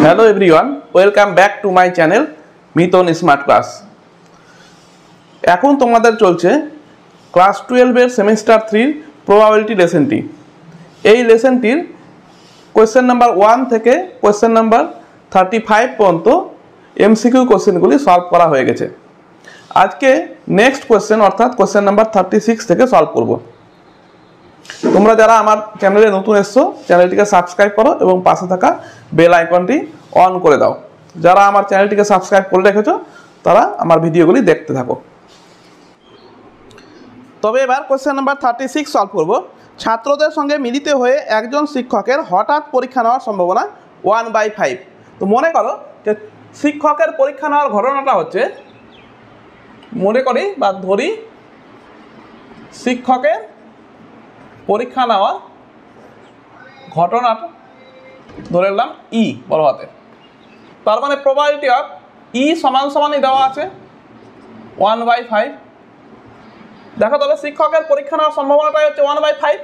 Hello everyone, welcome back to my channel Mitan smart class. এখন তোমাদের চলছে ক্লাস 12 এর সেমিস্টার 3 প্রবাবিলিটি লেসনটি। এই লেসনটির কোশ্চেন নাম্বার 1 থেকে কোশ্চেন নাম্বার 35 পর্যন্ত এমসিকিউ কোশ্চেনগুলি সলভ করা হয়ে গেছে। আজকে নেক্সট কোশ্চেন অর্থাৎ কোশ্চেন নাম্বার 36 থেকে সলভ করব। তোমরা যারা আমার চ্যানেলে নতুন এসছো চ্যানেলটিকে সাবস্ক্রাইব করো এবং পাশে থাকা বেল আইকনটি অন করে দাও। যারা আমার চ্যানেলটিকে সাবস্ক্রাইব করে রেখেছো তারা আমার ভিডিওগুলি দেখতে থাকো। তবে এবার কোশ্চেন নাম্বার 36 সলভ করব। ছাত্রদের সঙ্গে মিলিত হয়ে একজন শিক্ষকের হঠাৎ পরীক্ষা নেওয়ার সম্ভাবনা 1/5। তো মনে করো যে শিক্ষকের পরীক্ষা নেওয়ার ঘটনাটা হচ্ছে, মনে করি বা ধরি শিক্ষকের পরীক্ষা নেওয়া ঘটনাটা ধরে নিলাম ই বড় হাতে। তার মানে প্রবাবিলিটি অফ ই সমানই দেওয়া আছে 1/5। দেখো তাহলে শিক্ষকের পরীক্ষা নেওয়ার সম্ভাবনাটাই হচ্ছে 1/5।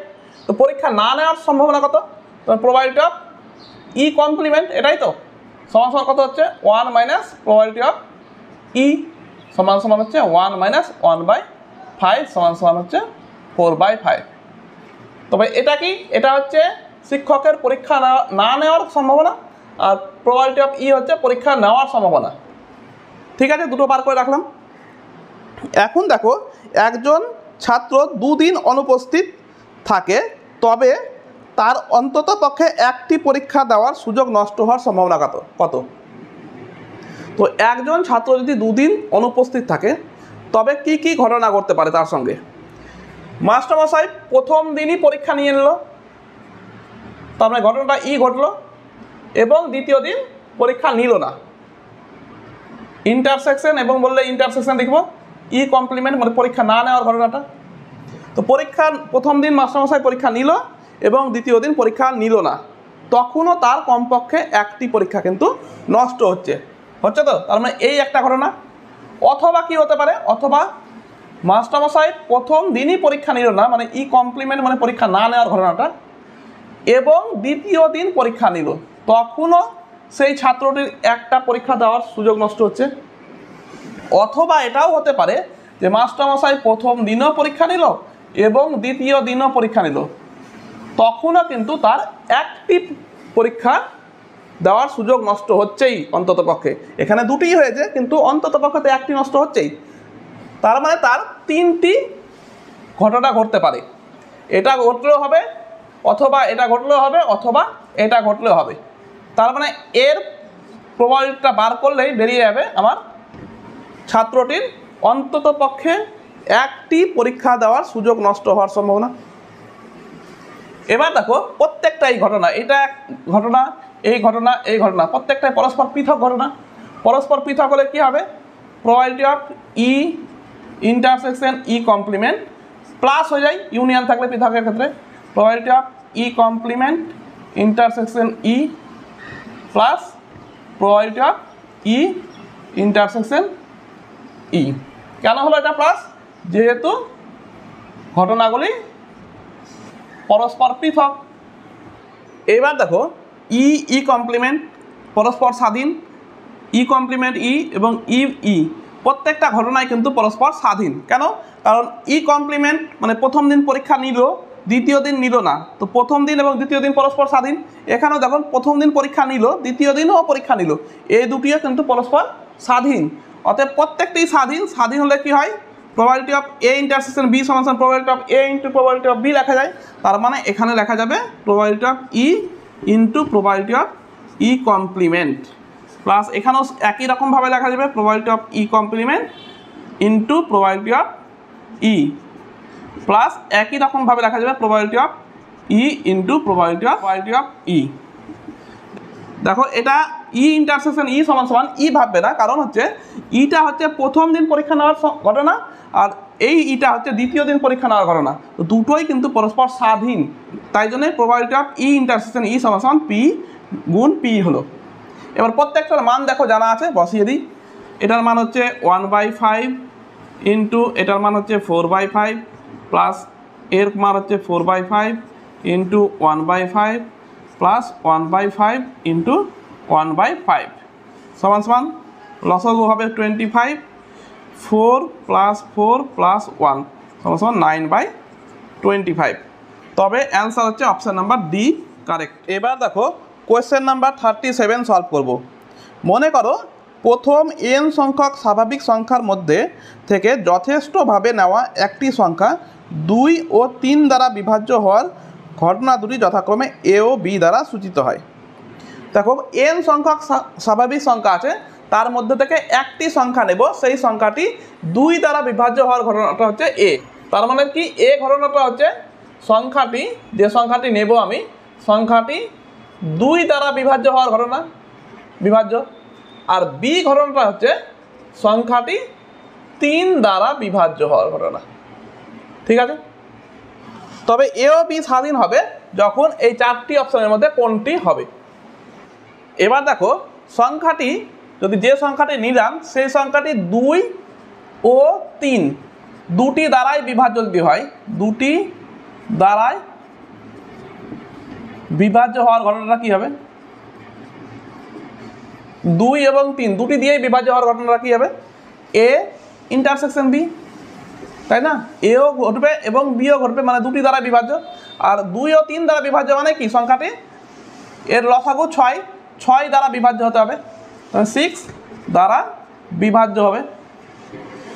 তো পরীক্ষা না নেওয়ার সম্ভাবনা কত? প্রবাবিলিটি অফ ই কমপ্লিমেন্ট, এটাই তো সমান কত হচ্ছে 1 মাইনাস প্রবাবিলিটি অফ ই সমান হচ্ছে 1 মাইনাস 1/5 সমান হচ্ছে 4/5। তবে এটা কি? এটা হচ্ছে শিক্ষকের পরীক্ষা না নেওয়ার সম্ভাবনা, আর প্রবাবিলিটি অফ ই হচ্ছে পরীক্ষা নেওয়ার সম্ভাবনা। ঠিক আছে, দুটো বার করে রাখলাম। এখন দেখো একজন ছাত্র 2 দিন অনুপস্থিত থাকে, তবে তার অন্তত পক্ষে একটি পরীক্ষা দেওয়ার সুযোগ নষ্ট হওয়ার সম্ভাবনা কত? তো একজন ছাত্র যদি 2 দিন অনুপস্থিত থাকে তবে কি কি ঘটনা ঘটতে পারে তার সঙ্গে? মাস্টারমশাই প্রথম দিনই পরীক্ষা নিয়ে নিল, তার মানে ঘটনাটা ই ঘটলো, এবং দ্বিতীয় দিন পরীক্ষা নিল না। ইন্টারসেকশন এবং বললে ইন্টারসেকশন লিখবো, ই কমপ্লিমেন্ট মানে পরীক্ষা না নেওয়ার ঘটনাটা। তো পরীক্ষা প্রথম দিন মাস্টারমশাই পরীক্ষা নিল এবং দ্বিতীয় দিন পরীক্ষা নিল না, তখনও তার কমপক্ষে একটি পরীক্ষা কিন্তু নষ্ট হচ্ছে তো। তার মানে এই একটা ঘটনা। অথবা কি হতে পারে? অথবা মাস্টারমশাই প্রথম দিনই পরীক্ষা নিল না, মানে ই কমপ্লিমেন্ট মানে পরীক্ষা না নেওয়ার ঘটনাটা, এবং দ্বিতীয় দিন পরীক্ষা নিল, তখনও সেই ছাত্রটির একটা পরীক্ষা দেওয়ার সুযোগ নষ্ট হচ্ছে। অথবা এটাও হতে পারে যে মাস্টারমশাই প্রথম দিনও পরীক্ষা নিল এবং দ্বিতীয় দিনও পরীক্ষা নিল, তখনও কিন্তু তার একটি পরীক্ষা দেওয়ার সুযোগ নষ্ট হচ্ছেই অন্তত পক্ষে। এখানে দুটিই হয়েছে কিন্তু অন্তত পক্ষে তো একটি নষ্ট হচ্ছেই। তার মানে তার 3টি ঘটনা ঘটতে পারে। এটা ঘটলেও হবে, অথবা এটা ঘটলেও হবে, অথবা এটা ঘটলেও হবে। তার মানে এর প্রবাবিলিটিটা বার করলেই বেরিয়ে যাবে আমার ছাত্রটির অন্তত পক্ষে একটি পরীক্ষা দেওয়ার সুযোগ নষ্ট হওয়ার সম্ভাবনা। এবার দেখো প্রত্যেকটাই ঘটনা, এটা ঘটনা, এই ঘটনা, এই ঘটনা, প্রত্যেকটাই পরস্পর পৃথক ঘটনা। পরস্পর পৃথক হলে কী হবে? Probability of E intersection E complement plus হয়ে যায়, ইউনিয়ন থাকলে পৃথকের ক্ষেত্রে probability of E complement intersection E plus probability of E intersection E. কেন হলো এটা প্লাস? যেহেতু ঘটনাগুলি পরস্পর পৃথক। এবার দেখো ই কমপ্লিমেন্ট পরস্পর স্বাধীন, ই কমপ্লিমেন্ট ই এবং ই প্রত্যেকটা ঘটনাই কিন্তু পরস্পর স্বাধীন। কেন? কারণ ই কমপ্লিমেন্ট মানে প্রথম দিন পরীক্ষা নিল, দ্বিতীয় দিন নিল না, তো প্রথম দিন এবং দ্বিতীয় দিন পরস্পর স্বাধীন। এখানেও দেখুন প্রথম দিন পরীক্ষা নিল, দ্বিতীয় দিনও পরীক্ষা নিল, এই দুটিও কিন্তু পরস্পর স্বাধীন। অতএব প্রত্যেকটি স্বাধীন হলে কি হয়? Probability of A intersection B সমান probability of A into probability of B লেখা যায়। তার মানে এখানে লেখা যাবে probability of E into probability of E complement plus এখানেও একই রকমভাবে লেখা যাবে probability of E complement into probability of E plus একই রকমভাবে লেখা যাবে probability of E into probability of E. দেখো এটা ই ইন্টারসেকশন ই সমান ই ভাববে না, কারণ হচ্ছে ইটা হচ্ছে প্রথম দিন পরীক্ষা নেওয়ার ঘটনা, আর এই ইটা হচ্ছে দ্বিতীয় দিন পরীক্ষা নেওয়ার ঘটনা। তো দুটোই কিন্তু পরস্পর স্বাধীন, তাই জন্যই প্রবাবিলিটি অফ ই ইন্টারসেকশন ই সমান পি গুণ পি হলো। এবার প্রত্যেকটার মান দেখো জানা আছে, বসিয়ে দিই। এটার মান হচ্ছে 1/5 ইন্টু এটার মান হচ্ছে 4/5 প্লাস এর মান হচ্ছে 4/5 ইন্টু 1/5 প্লাস 1/5 ইন্টু 1/5 সমান সমান লসাগু হবে 25, 4 + 4 + 1 সমান সমান 9/25। তবে অ্যান্সার হচ্ছে অপশান নাম্বার ডি কারেক্ট। এবার দেখো কোয়েশ্চেন নাম্বার 37 সলভ করব। মনে করো প্রথম n সংখ্যক স্বাভাবিক সংখ্যার মধ্যে থেকে যথেষ্টভাবে নেওয়া একটি সংখ্যা 2 ও 3 দ্বারা বিভাজ্য হওয়ার ঘটনা দুটি যথাক্রমে a ও b দ্বারা সূচিত হয়। দেখো n সংখ্যক স্বাভাবিক সংখ্যা আছে, তার মধ্যে থেকে একটি সংখ্যা নেব, সেই সংখ্যাটি 2 দ্বারা বিভাজ্য হওয়ার ঘটনাটা হচ্ছে a। তার মানে কি a ঘটনাটা হচ্ছে সংখ্যাটি, যে সংখ্যাটি নেব আমি, সংখ্যাটি 2 দ্বারা বিভাজ্য হওয়ার ঘটনা, বিভাজ্য। আর b ঘটনাটা হচ্ছে সংখ্যাটি 3 দ্বারা বিভাজ্য হওয়ার ঘটনা। ঠিক আছে, তবে a ও b স্বাধীন হবে যখন এই 4টি অপশনের মধ্যে কোনটি হবে। এবার দেখো সংখ্যাটি, যদি যে সংখ্যাটি নিলাম সেই সংখ্যাটি 2 ও 3 দুটি দ্বারাই বিভাজ্য যদি হয়, দুটি দ্বারাই বিভাজ্য হওয়ার ঘটনাটা কি হবে? 2 এবং 3 দুটি দিয়েই বিভাজ্য হওয়ার ঘটনাটা কি হবে? a ইন্টারসেকশন b, তাই না? এও ঘটবে এবং বিও ঘটবে, মানে দুটি দ্বারা বিভাজ্য। আর 2 ও 3 দ্বারা বিভাজ্য মানে কি? সংখ্যাটি এর লসাগু 6 দ্বারা বিভাজ্য হতে হবে, 6 দ্বারা বিভাজ্য হবে।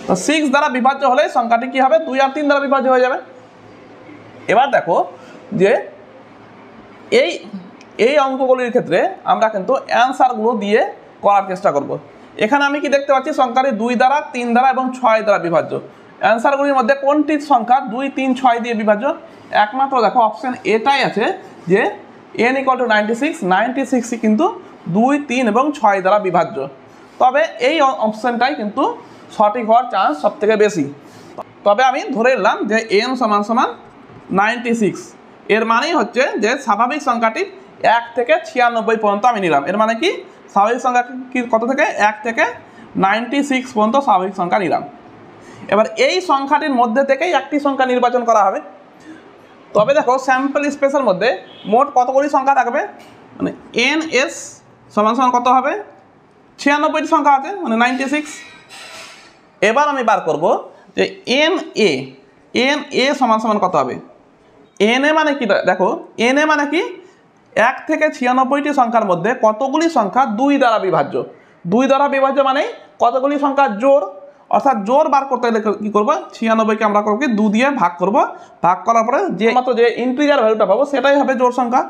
তো 6 দ্বারা বিভাজ্য হলে সংখ্যাটি কি হবে? 2 আর 3 দ্বারা বিভাজ্য হয়ে যাবে। এবার দেখো যে এই অঙ্কগুলির ক্ষেত্রে আমরা কিন্তু অ্যান্সারগুলো দিয়ে করার চেষ্টা করব। এখানে আমি কি দেখতে পাচ্ছি? সংখ্যাটি 2 দ্বারা, 3 দ্বারা এবং 6 দ্বারা বিভাজ্য। অ্যান্সারগুলির মধ্যে কোনটি সংখ্যা 2, 3, 6 দিয়ে বিভাজ্য? একমাত্র দেখো অপশন এটাই আছে যে n = 96, 96 কিন্তু 2, 3 এবং 6 দ্বারা বিভাজ্য। তবে এই অপশনটাই কিন্তু সঠিক হওয়ার চান্স সবথেকে বেশি। তবে আমি ধরে নিলাম যে n = 96, এর মানেই হচ্ছে যে স্বাভাবিক সংখ্যাটি 1 থেকে 96 পর্যন্ত আমি নিলাম। এর মানে কি? স্বাভাবিক সংখ্যা কি কত থেকে? 1 থেকে 96 পর্যন্ত স্বাভাবিক সংখ্যা নিলাম। এবার এই সংখ্যাটির মধ্যে থেকেই একটি সংখ্যা নির্বাচন করা হবে। তবে দেখো স্যাম্পল স্পেসের মধ্যে মোট কতগুলি সংখ্যা থাকবে? মানে ns = কত হবে? 96টি সংখ্যা আছে, মানে 96। এবার আমি বার করব যে na = কত হবে? na মানে কি? দেখো na মানে কি? 1 থেকে 96টি সংখ্যার মধ্যে কতগুলি সংখ্যা 2 দ্বারা বিভাজ্য। 2 দ্বারা বিভাজ্য মানে কতগুলি সংখ্যা জোড়, অর্থাৎ জোড় বার করতে গেলে কি করব? 96কে আমরা করব কি 2 দিয়ে ভাগ করব। ভাগ করার পরে যে মাত্র যে ইন্টিজার ভ্যালুটা পাবো সেটাই হবে জোড় সংখ্যা,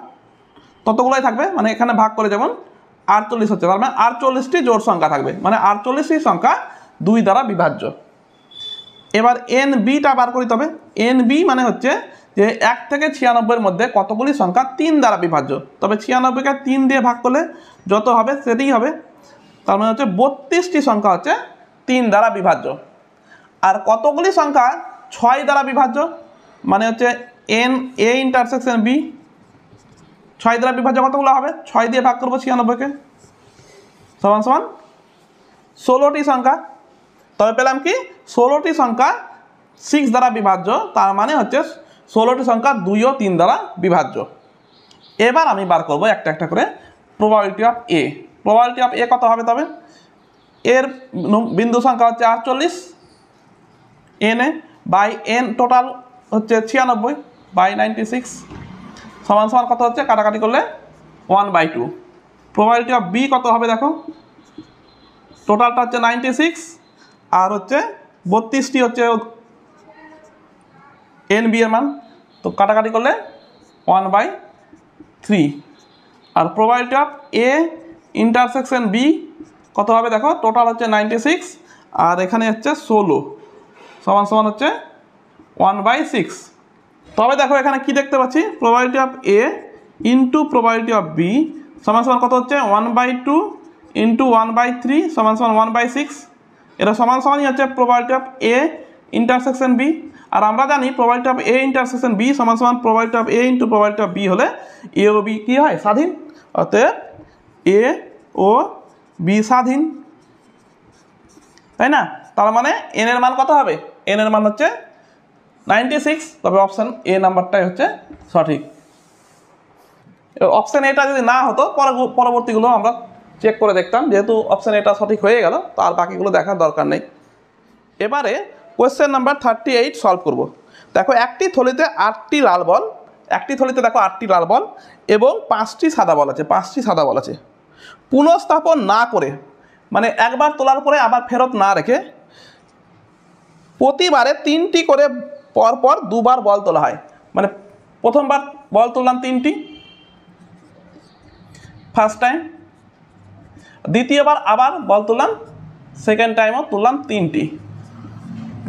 ততগুলোই থাকবে। মানে এখানে ভাগ করে যেমন 48 হচ্ছে, তার মানে 48টি জোড় সংখ্যা থাকবে, মানে 48টি সংখ্যা 2 দ্বারা বিভাজ্য। এবার nbটা বার করি। তবে nb মানে হচ্ছে যে 1 থেকে 96 মধ্যে কতগুলি সংখ্যা 3 দ্বারা বিভাজ্য। তবে 96কে 3 দিয়ে ভাগ করলে যত হবে সেটাই হবে, তার মানে হচ্ছে 32টি সংখ্যা হচ্ছে 3 দ্বারা বিভাজ্য। আর কতগুলি সংখ্যা 6 দ্বারা বিভাজ্য? মানে হচ্ছে na b 6 দ্বারা বিভাজ্য কতগুলো হবে? 6 দিয়ে ভাগ করবো 96কে, সমান 16টি সংখ্যা। তবে পেলাম কি? 16টি সংখ্যা 6 দ্বারা বিভাজ্য, তার মানে হচ্ছে 16টি সংখ্যা 2 ও 3 দ্বারা বিভাজ্য। এবার আমি বার করব একটা একটা করে probability of a। Probability of a কত হবে? তবে এর বিন্দু সংখ্যা হচ্ছে 48, na বাই n টোটাল হচ্ছে 96 বাই 96 সমান কত হচ্ছে? কাটাকাটি করলে 1/2। প্রবাবিলিটি অফ b কত হবে? দেখো টোটালটা হচ্ছে 96 আর হচ্ছে 32টি হচ্ছে nb এর মান, তো কাটাকাটি করলে 1/3। আর probability of a intersection b কত হবে? দেখো টোটাল হচ্ছে 96 আর এখানে হচ্ছে 16 সমান হচ্ছে 1/6। তবে দেখো এখানে কি দেখতে পাচ্ছি? Probability of a into probability of b সমান কত হচ্ছে? 1/2 ইন্টু 1/3 সমান 1/6। এটা সমানই হচ্ছে probability of a intersection b। আর আমরা জানি probability of a intersection b সমান probability of a into probability of b হলে a ও b কি হয়? স্বাধীন। অতএব a ও b স্বাধীন, তাই না? তার মানে n এর মান কত হবে? n এর মান হচ্ছে 96। তবে অপশন এ নাম্বারটাই হচ্ছে সঠিক। অপশন এটা যদি না হতো পরবর্তীগুলো আমরা চেক করে দেখতাম, যেহেতু অপশান এটা সঠিক হয়ে গেল তো আর বাকিগুলো দেখার দরকার নেই। এবারে কোয়েশ্চেন নাম্বার 38 সলভ করব। দেখো একটি থলিতে 8টি লাল বল, একটি থলিতে দেখো 8টি লাল বল এবং 5টি সাদা বল আছে, 5টি সাদা বল আছে। পুনঃস্থাপন না করে, মানে একবার তোলার পরে আবার ফেরত না রেখে প্রতিবারে 3টি করে পরপর 2বার বল তোলা হয়। মানে প্রথমবার বল তুললাম 3টি, ফার্স্ট টাইম, দ্বিতীয়বার আবার বল তুললাম, সেকেন্ড টাইমও তুললাম 3টি,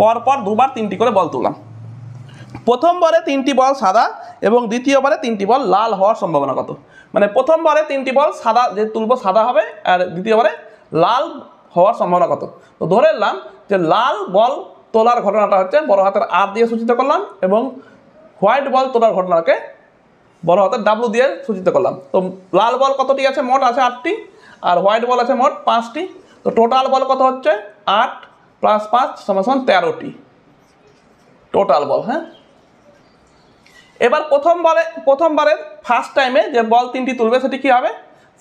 পরপর 2বার 3টি করে বল তুললাম। প্রথমবারে 3টি বল সাদা এবং দ্বিতীয়বারে 3টি বল লাল হওয়ার সম্ভাবনা কত? মানে প্রথমবারে 3টি বল সাদা যে তুলবো সাদা হবে, আর দ্বিতীয়বারে লাল হওয়ার সম্ভাবনা কত? তো ধরে নিলাম যে লাল বল তোলার ঘটনাটা হচ্ছে বড় হাতের আর দিয়ে সূচিত করলাম এবং হোয়াইট বল তোলার ঘটনাকে বড় হাতের ডাব্লু দিয়ে সূচিত করলাম। তো লাল বল কতটি আছে? মোট আছে 8টি, আর হোয়াইট বল আছে মোট 5টি। তো টোটাল বল কত হচ্ছে? 8 + 5 = 13টি টোটাল বল। হ্যাঁ, এবার প্রথমবারে ফার্স্ট টাইমে যে বল 3টি তুলবে সেটি কি হবে?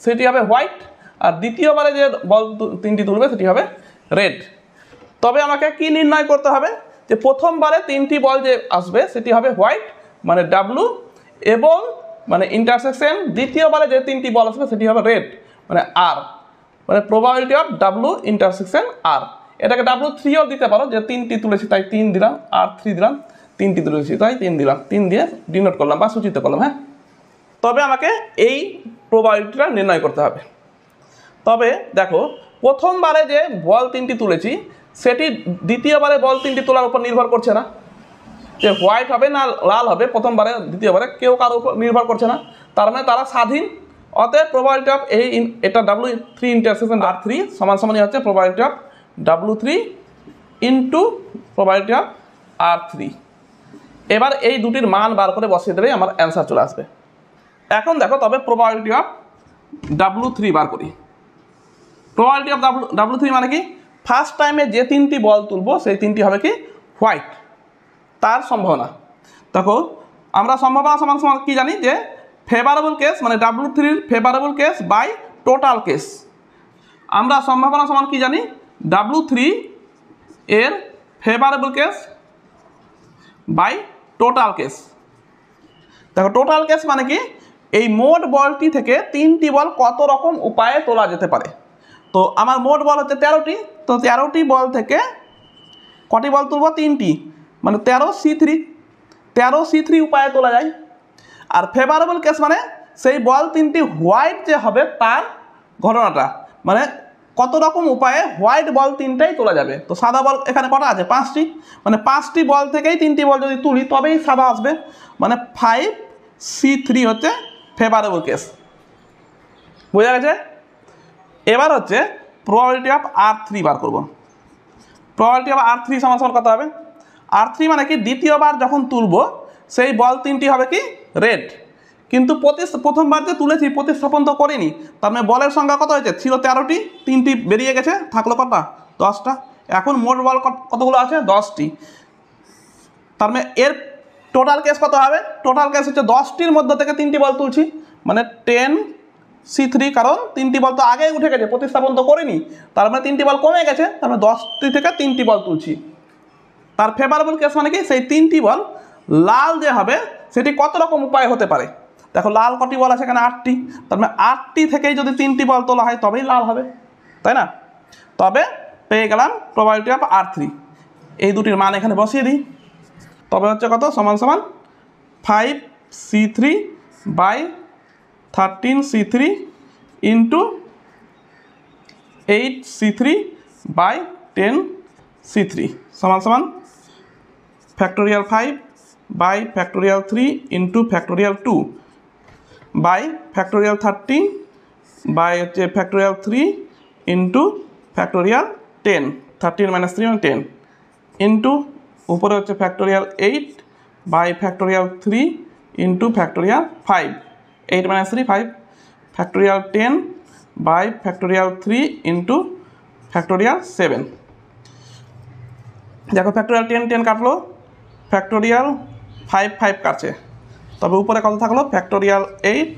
সেটি হবে হোয়াইট, আর দ্বিতীয়বারে যে বল 3টি তুলবে সেটি হবে রেড। তবে আমাকে কি নির্ণয় করতে হবে? যে প্রথমবারে 3টি বল যে আসবে সেটি হবে হোয়াইট মানে ডাব্লু, এবং মানে ইন্টারসেকশন দ্বিতীয়বারে যে 3টি বল আসবে সেটি হবে রেড মানে আর, মানে প্রবাবিলিটি অফ ডাব্লু ইন্টারসেকশন আর। এটাকে W3ও দিতে পারো, যে 3টি তুলেছি তাই 3 দিলাম, আর 3 দিলাম, 3টি তুলেছি তাই 3 দিলাম, 3 দিয়ে ডিনোট করলাম বা সূচিত করলাম। হ্যাঁ, তবে আমাকে এই প্রবাবিলিটিটা নির্ণয় করতে হবে। তবে দেখো প্রথমবারে যে বল 3টি তুলেছি সেটি দ্বিতীয়বারে বল 3টি তোলার উপর নির্ভর করছে না, যে হোয়াইট হবে না লাল হবে প্রথমবারে দ্বিতীয়বারে কেউ কারোর উপর নির্ভর করছে না, তার মানে তারা স্বাধীন। অতএব প্রবাবিলিটি অফ এটা W3 ইন্টারসেকশন R3 সমানই হচ্ছে probability of W3 into probability of R3। এবার এই দুটির মান বার করে বসিয়ে দেবে, আমার অ্যান্সার চলে আসবে। এখন দেখো তবে প্রবাবিলিটি অফ W3 বার করি। প্রবাবিলিটি অফ W3 মানে কি? ফার্স্ট টাইমে যে 3টি বল তুলবো সেই 3টি হবে কি? হোয়াইট, তার সম্ভাবনা। দেখো আমরা সম্ভাবনা সমান কি জানি? যে ফেভারেবল কেস মানে W3 favourable case by total case. আমরা সম্ভাবনা সমান কি জানি? W3 এর favourable case by total case. দেখো টোটাল কেস মানে কি? এই মোট বলটি থেকে 3টি বল কত রকম উপায়ে তোলা যেতে পারে। তো আমার মোট বল হচ্ছে 13টি, তো 13টি বল থেকে কটি বল তুলব? 3টি, মানে 13C3 উপায়ে তোলা যায়। আর ফেভারেবল কেস মানে সেই বল 3টি হোয়াইট যে হবে তার ঘটনাটা, মানে কত রকম উপায়ে হোয়াইট বল 3টাই তোলা যাবে। তো সাদা বল এখানে কটা আছে? 5টি, মানে 5টি বল থেকেই 3টি বল যদি তুলি তবেই সাদা আসবে, মানে 5C3 হচ্ছে ফেভারেবল কেস। বোঝা গেছে? এবার হচ্ছে প্রবাবিলিটি অফ R3 বার করব। প্রবাবিলিটি অফ R3 সমান কত হবে? R3 মানে কি? দ্বিতীয়বার যখন তুলব সেই বল 3টি হবে কি? রেড। কিন্তু প্রথমবার যে তুলেছি প্রতিস্থাপন তো করিনি, তার মানে বলের সংখ্যা কত হয়েছে? ছিল 13টি, 3টি বেরিয়ে গেছে, থাকলো কটা? 10টা। এখন মোট বল কতগুলো আছে? 10টি। তার মানে এর টোটাল কেস কত হবে? টোটাল কেস হচ্ছে 10টির মধ্যে থেকে 3টি বল তুলছি, মানে 10C3, কারণ 3টি বল তো আগেই উঠে গেছে, প্রতিস্থাপন তো করিনি, তার মানে 3টি বল কমে গেছে, তার মানে 10টি থেকে 3টি বল তুলছি। তার ফেভারেবল কেস মানে কি? সেই 3টি বল লাল যে হবে সেটি কত রকম উপায় হতে পারে। দেখো লাল কটি বল আছে? এখানে 8টি, তার মানে 8টি থেকেই যদি 3টি বল তোলা হয় তবেই লাল হবে, তাই না? তবে পেয়ে গেলাম প্রবাবিলিটি অফ R3। এই দুটির মান এখানে বসিয়ে দিই, তবে হচ্ছে কত? সমান 5C3 by 13C3 into 8C3 by 10C3 সমান factorial 5 by factorial 3 into factorial 2 by factorial 13 by হচ্ছে ফ্যাক্টোরিয়াল 3 ইন্টু ফ্যাক্টোরিয়াল 10, 13 - 3 10 ইন্টু উপরে হচ্ছে factorial 8 by factorial 3 into factorial 5, 8 - 3 5, factorial 10 by factorial 3 into factorial 7। দেখো ফ্যাক্টোরিয়াল 10 কাটলো, ফ্যাক্টোরিয়াল 5 কাটছে, তবে উপরে কত থাকলো? ফ্যাক্টোরিয়াল 8,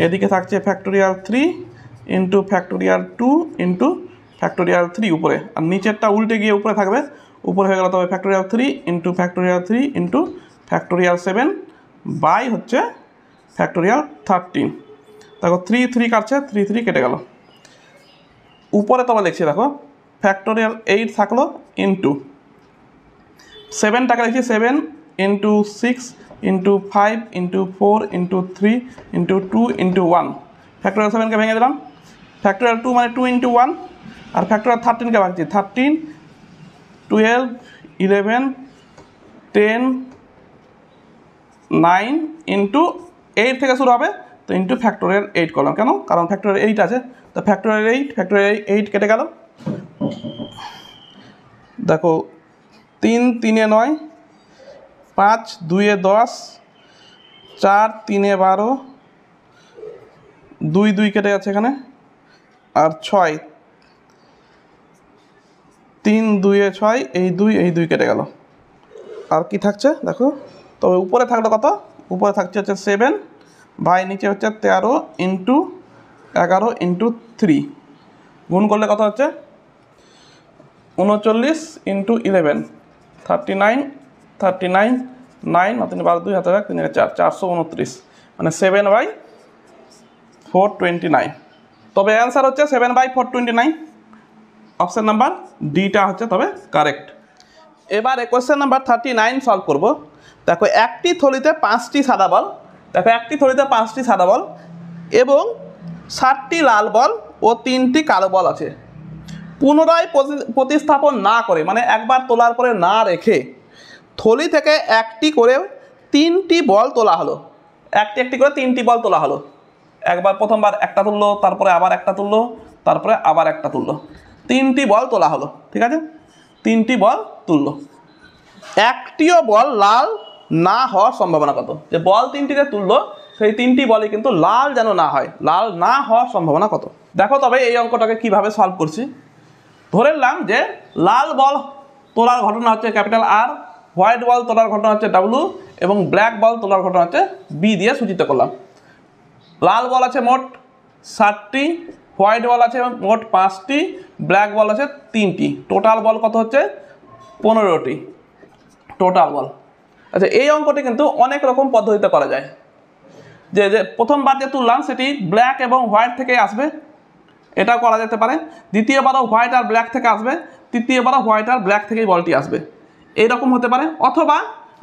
এদিকে থাকছে factorial 3 into factorial 2 into factorial 3 উপরে, আর নিচেরটা উল্টে গিয়ে উপরে থাকবে, উপরে হয়ে গেল তবে factorial 3 into factorial 3 into factorial 7 by হচ্ছে ফ্যাক্টোরিয়াল 13। দেখো 3 3 কাটছে, 3 3 কেটে গেল। উপরে তবে লিখছি দেখো ফ্যাক্টোরিয়াল 8 থাকলো ইন্টু 7টাকে লিখছি 7 into 6 into 5 into 4 into 3 into 2 into 1। Factorial 7কে ভেঙে দিলাম, ফ্যাক্টোরিয়াল 2 মানে 2 ইন্টু 1, আর ফ্যাক্টোরিয়াল 13কে ভাঙছি 13 12 11 10 9 ইন্টু 8 থেকে শুরু হবে, তো ইন্টু ফ্যাক্টোরিয়াল 8 করলাম। কেন? কারণ ফ্যাক্টোরিয়াল 8 আছে, তো ফ্যাক্টোরিয়াল 8 কেটে গেল। দেখো 3 3 9, 5 2 10, 4 3 12, 2 2 কেটে যাচ্ছে এখানে, আর 6 3 2 6, এই 2 কেটে গেল। আর কি থাকছে দেখো, তবে উপরে থাকলো কত? উপরে থাকছে হচ্ছে 7 বাই নিচে হচ্ছে 13 ইন্টু 11 ইন্টু 3, গুণ করলে কত হচ্ছে 39 ইন্টু 11 39 39 9 3 12 2 হাতে 3 4 429, মানে 7/429। তবে অ্যান্সার হচ্ছে 7/429, অপশান নাম্বার ডিটা হচ্ছে তবে কারেক্ট। এবারে কোয়েশ্চেন নাম্বার 39 সলভ করব। দেখো একটি থলিতে 5টি সাদা বল, দেখো একটি থলিতে 5টি সাদা বল এবং 7টি লাল বল ও 3টি কালো বল আছে। পুনরায় প্রতিস্থাপন না করে, মানে একবার তোলার পরে না রেখে, থলি থেকে একটি করে 3টি বল তোলা হলো, একটি করে 3টি বল তোলা হলো। একবার প্রথমবার একটা তুললো, তারপরে আবার একটা তুললো, তারপরে আবার একটা তুললো, 3টি বল তোলা হলো। ঠিক আছে, 3টি বল তুললো। একটিও বল লাল না হওয়ার সম্ভাবনা কত? যে বল 3টিতে তুললো, সেই 3টি বলই কিন্তু লাল যেন না হয়, লাল না হওয়ার সম্ভাবনা কত? দেখো তবে এই অঙ্কটাকে কিভাবে সলভ করছি। ধরে নিলাম যে লাল বল তোলার ঘটনা হচ্ছে ক্যাপিটাল আর, হোয়াইট বল তোলার ঘটনা হচ্ছে ডাব্লু, এবং ব্ল্যাক বল তোলার ঘটনা হচ্ছে বি দিয়ে সূচিত করলাম। লাল বল আছে মোট 7টি, হোয়াইট বল আছে মোট 5টি, ব্ল্যাক বল আছে 3টি, টোটাল বল কত হচ্ছে 15টি টোটাল বল। আচ্ছা, এই অঙ্কটি কিন্তু অনেক রকম পদ্ধতিতে করা যায়। যে প্রথমবার যে তুললাম সেটি ব্ল্যাক এবং হোয়াইট থেকে আসবে, এটাও করা যেতে পারে। দ্বিতীয়বারও হোয়াইট আর ব্ল্যাক থেকে আসবে, তৃতীয়বারও হোয়াইট আর ব্ল্যাক থেকেই বলটি আসবে, এইরকম হতে পারে। অথবা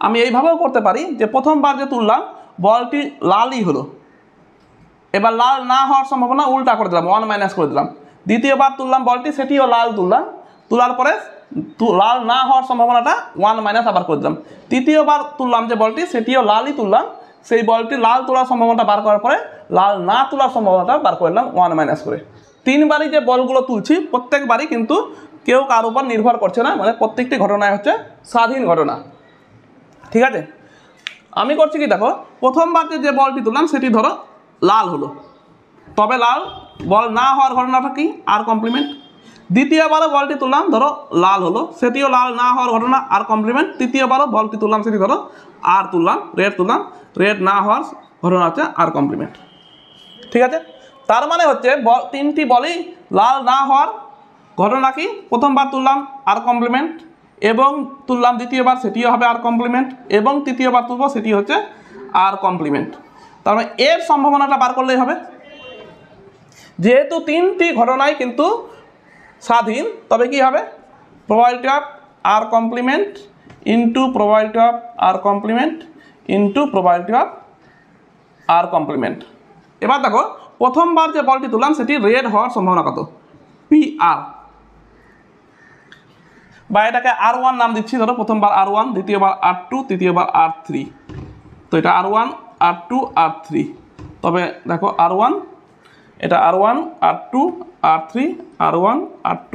আমি এইভাবেও করতে পারি যে প্রথমবার যে তুললাম বলটি লালই হলো, এবার লাল না হওয়ার সম্ভাবনা উল্টা করে দিলাম, 1 মাইনাস করে দিলাম। দ্বিতীয়বার তুললাম বলটি, সেটিও লাল তুললাম, তোলার পরে লাল না হওয়ার সম্ভাবনাটা 1 মাইনাস আবার করে দিলাম। তৃতীয়বার তুললাম যে বলটি, সেটিও লালই তুললাম, সেই বলটি লাল তোলার সম্ভাবনাটা বার করার পরে লাল না তোলার সম্ভাবনাটা বার করে দিলাম 1 মাইনাস করে। 3বারই যে বলগুলো তুলছি প্রত্যেকবারই কিন্তু কেউ কার উপর নির্ভর করছে না, মানে প্রত্যেকটি ঘটনায় হচ্ছে স্বাধীন ঘটনা। ঠিক আছে, আমি করছি কি দেখো, প্রথমবার যে বলটি তুললাম সেটি ধরো লাল হলো, তবে লাল বল না হওয়ার ঘটনাটা কি? আর কমপ্লিমেন্ট। দ্বিতীয়বারও বলটি তুললাম, ধরো লাল হলো, সেটিও লাল না হওয়ার ঘটনা আর কমপ্লিমেন্ট। তৃতীয়বারও বলটি তুললাম, সেটি ধরো আর তুললাম, রেড তুললাম, রেড না হওয়ার ঘটনা হচ্ছে আর কমপ্লিমেন্ট। ঠিক আছে, তার মানে হচ্ছে 3টি বলই লাল না হওয়ার ঘটনা কি? প্রথমবার তুললাম আর কমপ্লিমেন্ট, এবং তুললাম দ্বিতীয়বার সেটিও হবে আর কমপ্লিমেন্ট, এবং তৃতীয়বার তুলব সেটি হচ্ছে আর কমপ্লিমেন্ট। তার মানে এর সম্ভাবনাটা বার করলেই হবে। যেহেতু 3টি ঘটনাই কিন্তু স্বাধীন, তবে কি হবে? Probability of R complement into probability of R complement into probability of R complement. এবার দেখো প্রথমবার যে বলটি তুললাম সেটি রেড হওয়ার সম্ভাবনা কত? PR, বা এটাকে R1 নাম দিচ্ছি, ধরো প্রথমবার R1, দ্বিতীয়বার R2, তৃতীয়বার R3, তো এটা R1 R2 R3। তবে দেখো R1, এটা R1 R2 R3 R1 R2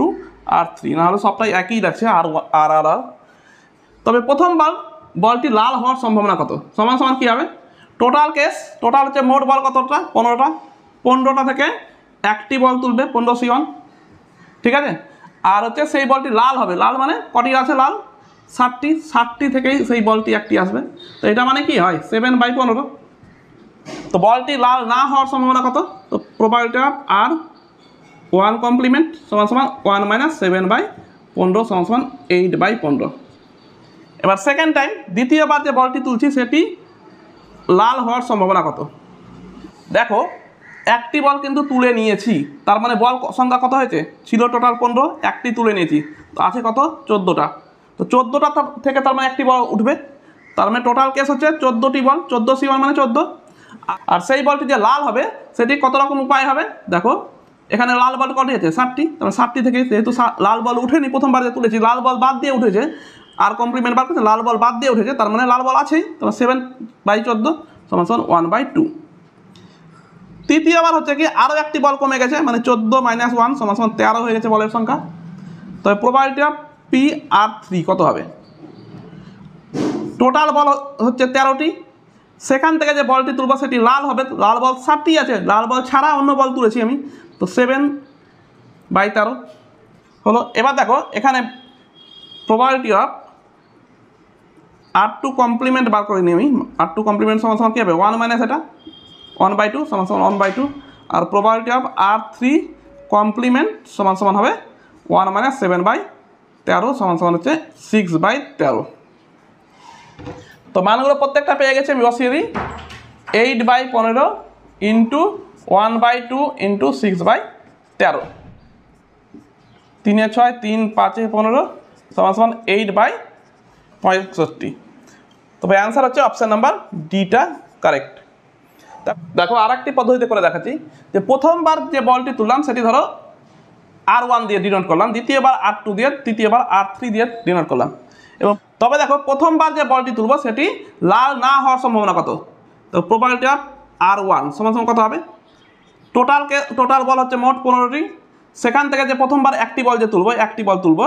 R3, নাহলে সবটাই একই দেখছে R। তবে প্রথমবার বলটি লাল হওয়ার সম্ভাবনা কত? সমান সমান কী হবে? টোটাল কেস, টোটাল হচ্ছে মোট বল কতটা? 15টা, 15টা থেকে একটি বল তুলবে 15C1। ঠিক আছে, আর হচ্ছে সেই বলটি লাল হবে, লাল মানে কটি আছে লাল? 7টি, 7টি থেকেই সেই বলটি একটি আসবে, তো এটা মানে কি হয় 7/15। তো বলটি লাল না হওয়ার সম্ভাবনা কত? তো প্রবাবিলিটি অফ আর 1 কমপ্লিমেন্ট সমান সমান 1 মাইনাস 7/15 সমান সমান 8/15। এবার সেকেন্ড টাইম দ্বিতীয়বার যে বলটি তুলছি সেটি লাল হওয়ার সম্ভাবনা কত? দেখো একটি বল কিন্তু তুলে নিয়েছি, তার মানে বল সংখ্যা কত হয়েছে? ছিল টোটাল 15, একটি তুলে নিয়েছি, তো আছে কত? 14টা। তো 14টা থেকে তার মানে একটি বল উঠবে, তার মানে টোটাল কেস হচ্ছে 14টি বল, 14 মানে 14। আর সেই বলটি যে লাল হবে সেটি কত রকম উপায় হবে? দেখো এখানে লাল বল কটি আছে? 7টি, তাহলে 7টি থেকে যেহেতু লাল বল উঠেনি, প্রথমবার যে তুলেছি লাল বল বাদ দিয়ে উঠেছে, আর কমপ্লিমেন্ট বার করছে লাল বল বাদ দিয়ে উঠেছে, তার মানে লাল বল আছেই, তাহলে 7/14 সমান সমান 1/2। তৃতীয়বার হচ্ছে কি আরও একটি বল কমে গেছে, মানে 14 - 1 সমান সমান 13 হয়ে গেছে বলের সংখ্যা। তবে প্রবাবিলিটি অফ PR3 কত হবে? টোটাল বল হচ্ছে 13টি, সেখান থেকে যে বলটি তুলব সেটি লাল হবে, লাল বল 7টি আছে, লাল বল ছাড়া অন্য বল তুলেছি আমি, তো 7/13 হলো। এবার দেখো এখানে প্রবাবিলিটি অফ R2 কমপ্লিমেন্ট বার করে নিই আমি। R2 কমপ্লিমেন্ট সমান সমান কী হবে? 1 মাইনাস এটা 1/2 সমান সমান 1/2, আর প্রবাবিলিটি অফ R3 কমপ্লিমেন্ট সমান সমান হবে 1 মাইনাস 7/13 সমান সমান হচ্ছে 6/13। তো মানগুলো প্রত্যেকটা পেয়ে গেছে, আমি বসিয়ে দিই। 8/15 ইন্টু 1/2 ইন্টু 6/13, 3 × 6 3 5 × 15 সমান সমান 8/65। তবে অ্যান্সার হচ্ছে অপশান নাম্বার ডিটা কারেক্ট। দেখো আর একটি পদ্ধতিতে করে দেখাচ্ছি, যে প্রথমবার যে বলটি তুললাম সেটি ধরো R1 দিয়ে ডিনোট করলাম, দ্বিতীয়বার R2 দিয়ে, তৃতীয়বার R3 দিয়ে ডিনোট করলাম। এবং তবে দেখো প্রথমবার যে বলটি তুলব সেটি লাল না হওয়ার সম্ভাবনা কত? তো প্রবাবিলিটি অফ R1 সমান সমান কত হবে? টোটাল বল হচ্ছে মোট 15টি, সেখান থেকে যে প্রথমবার একটি বল যে তুলব, একটি বল তুলব,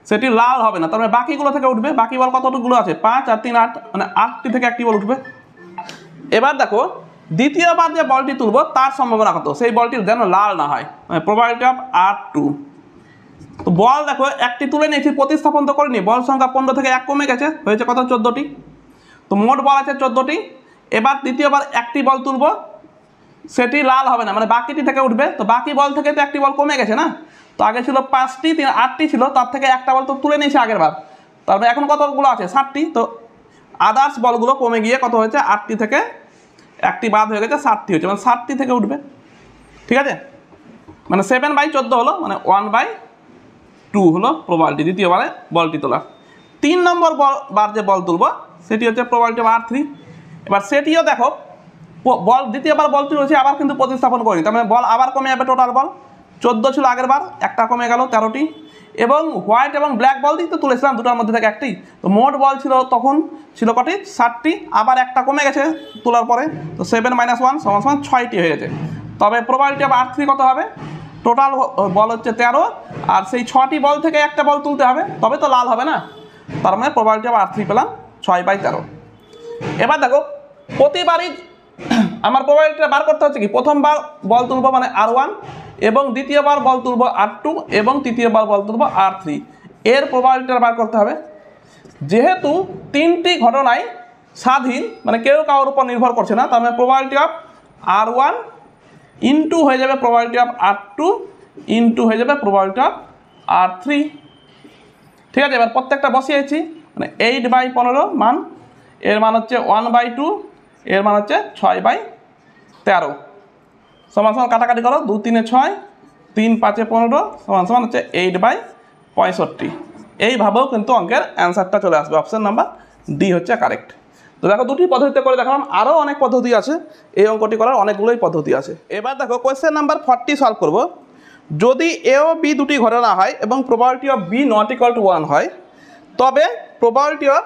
সেটি লাল হবে না, তার মানে বাকিগুলো থেকে উঠবে। বাকি বল কতটুকুগুলো আছে? 5 আর 3 8, মানে 8টি থেকে একটি বল উঠবে। এবার দেখো দ্বিতীয়বার যে বলটি তুলব তার সম্ভাবনা কত? সেই বলটি যেন লাল না হয়, মানে প্রবাবিলিটি অফ R2। তো বল দেখো একটি তুলে নিয়েছি, প্রতিস্থাপন তো করিনি, বল সংখ্যা 15 থেকে 1 কমে গেছে, হয়েছে কত? 14টি। তো মোট বল আছে 14টি। এবার দ্বিতীয়বার একটি বল তুলব, সেটি লাল হবে না, মানে বাকিটি থেকে উঠবে। তো বাকি বল থেকে তো একটি বল কমে গেছে না, তো আগে ছিল 5টি, 8টি ছিল, তার থেকে একটা বল তো তুলে নিয়েছে আগের বার, তারপরে এখন কতগুলো আছে? 7টি। তো আদার্স বলগুলো কমে গিয়ে কত হয়েছে? 8টি থেকে একটি বাদ হয়ে গেছে, 7টি হচ্ছে, মানে 7টি থেকে উঠবে। ঠিক আছে, মানে 7/14 হলো, মানে 1/2 হলো প্রবাবিলিটি দ্বিতীয়বারে বলটি তোলা। 3 নম্বর বার যে বল তুলব সেটি হচ্ছে প্রবাবিলিটি অফ R3। এবার সেটিও দেখো বল দ্বিতীয়বার বল তুলেছি, আবার কিন্তু প্রতিস্থাপন করিনি, তার মানে বল আবার কমে যাবে। টোটাল বল 14 ছিল আগের বার, একটা কমে গেল 13টি, এবং হোয়াইট এবং ব্ল্যাক বল দিয়ে তো তুলেছিলাম, দুটার মধ্যে থেকে একটি। তো মোট বল ছিল তখন ছিল কটি? 7টি, আবার একটা কমে গেছে তোলার পরে, তো 7 - 1 সমান সমান 6টি হয়ে গেছে। তবে প্রবাবিলিটি অফ R3 কত হবে? টোটাল বল হচ্ছে 13, আর সেই 6টি বল থেকে একটা বল তুলতে হবে, তবে তো লাল হবে না, তার মানে প্রবাবিলিটি অফ R3 পেলাম 6/13। এবার দেখো প্রতিবারই আমার প্রবাবিলিটিটা বার করতে হচ্ছে কি, প্রথমবার বল তুলব মানে R1, এবং দ্বিতীয়বার বল তুলব R2, এবং তৃতীয়বার বল তুলব R3, এর প্রবাবিলিটিটা বার করতে হবে। যেহেতু 3টি ঘটনায় স্বাধীন, মানে কেউ কারোর উপর নির্ভর করছে না, তার মানে প্রবাবিলিটি অফ R1 ইন্টু হয়ে যাবে প্রবাবিলিটি অফ R2 ইন্টু হয়ে যাবে প্রবাবিলিটি অফ R3। ঠিক আছে, এবার প্রত্যেকটা বসিয়েছি, মানে 8/15 মান, এর মান হচ্ছে 1/2, এর মান হচ্ছে 6/13 সমান সমান কাটাকাটি করো, 2 3 6 3 5 15 সমান সমান হচ্ছে 8/65। এইভাবেও কিন্তু অঙ্কের অ্যান্সারটা চলে আসবে, অপশান নাম্বার ডি হচ্ছে কারেক্ট। তো দেখো দুটি পদ্ধতিতে করে দেখালাম, আরও অনেক পদ্ধতি আছে, এই অঙ্কটি করার অনেকগুলোই পদ্ধতি আছে। এবার দেখো কোয়েশ্চেন নাম্বার 40 সলভ করব। যদি এ ও বি দুটি ঘটনা হয় এবং probability of B not equal to 1 হয়, তবে প্রবাবিলিটি অফ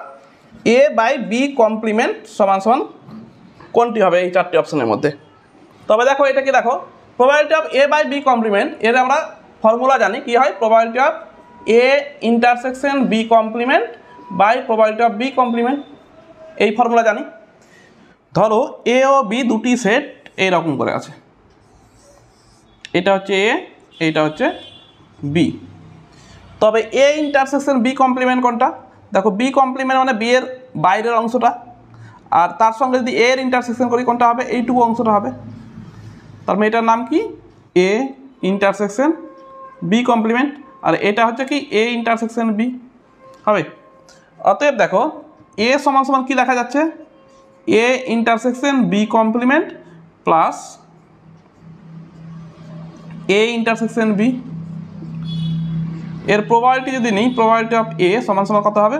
A/B কমপ্লিমেন্ট সমান সমান কোনটি হবে এই 4টি অপশনের মধ্যে? তবে দেখো এটা কি, দেখো প্রবাবিলিটি অফ A/B কমপ্লিমেন্ট, এর আমরা ফর্মুলা জানি কি হয়, probability of A intersection B complement by probability of B complement, এই ফর্মুলা জানি। ধরো এ ও বি দুটি সেট এইরকম করে আছে, এটা হচ্ছে এ, এইটা হচ্ছে বি। তবে এ ইন্টারসেকশন বি কমপ্লিমেন্ট কোনটা? দেখো বি কমপ্লিমেন্ট মানে বি এর বাইরের অংশটা, আর তার সঙ্গে যদি এর ইন্টারসেকশন করি কোনটা হবে? এইটুকু অংশটা হবে। তার মানে এটার নাম কি? এ ইন্টারসেকশন বি কমপ্লিমেন্ট, আর এটা হচ্ছে কি এ ইন্টারসেকশন বি হবে। অতএব দেখো এ সমান সমান কি লেখা যাচ্ছে, A intersection B complement plus A intersection B. এর প্রবাবিলিটি যদি নেই, প্রবাবিলিটি অফ এ সমান সমান কত হবে,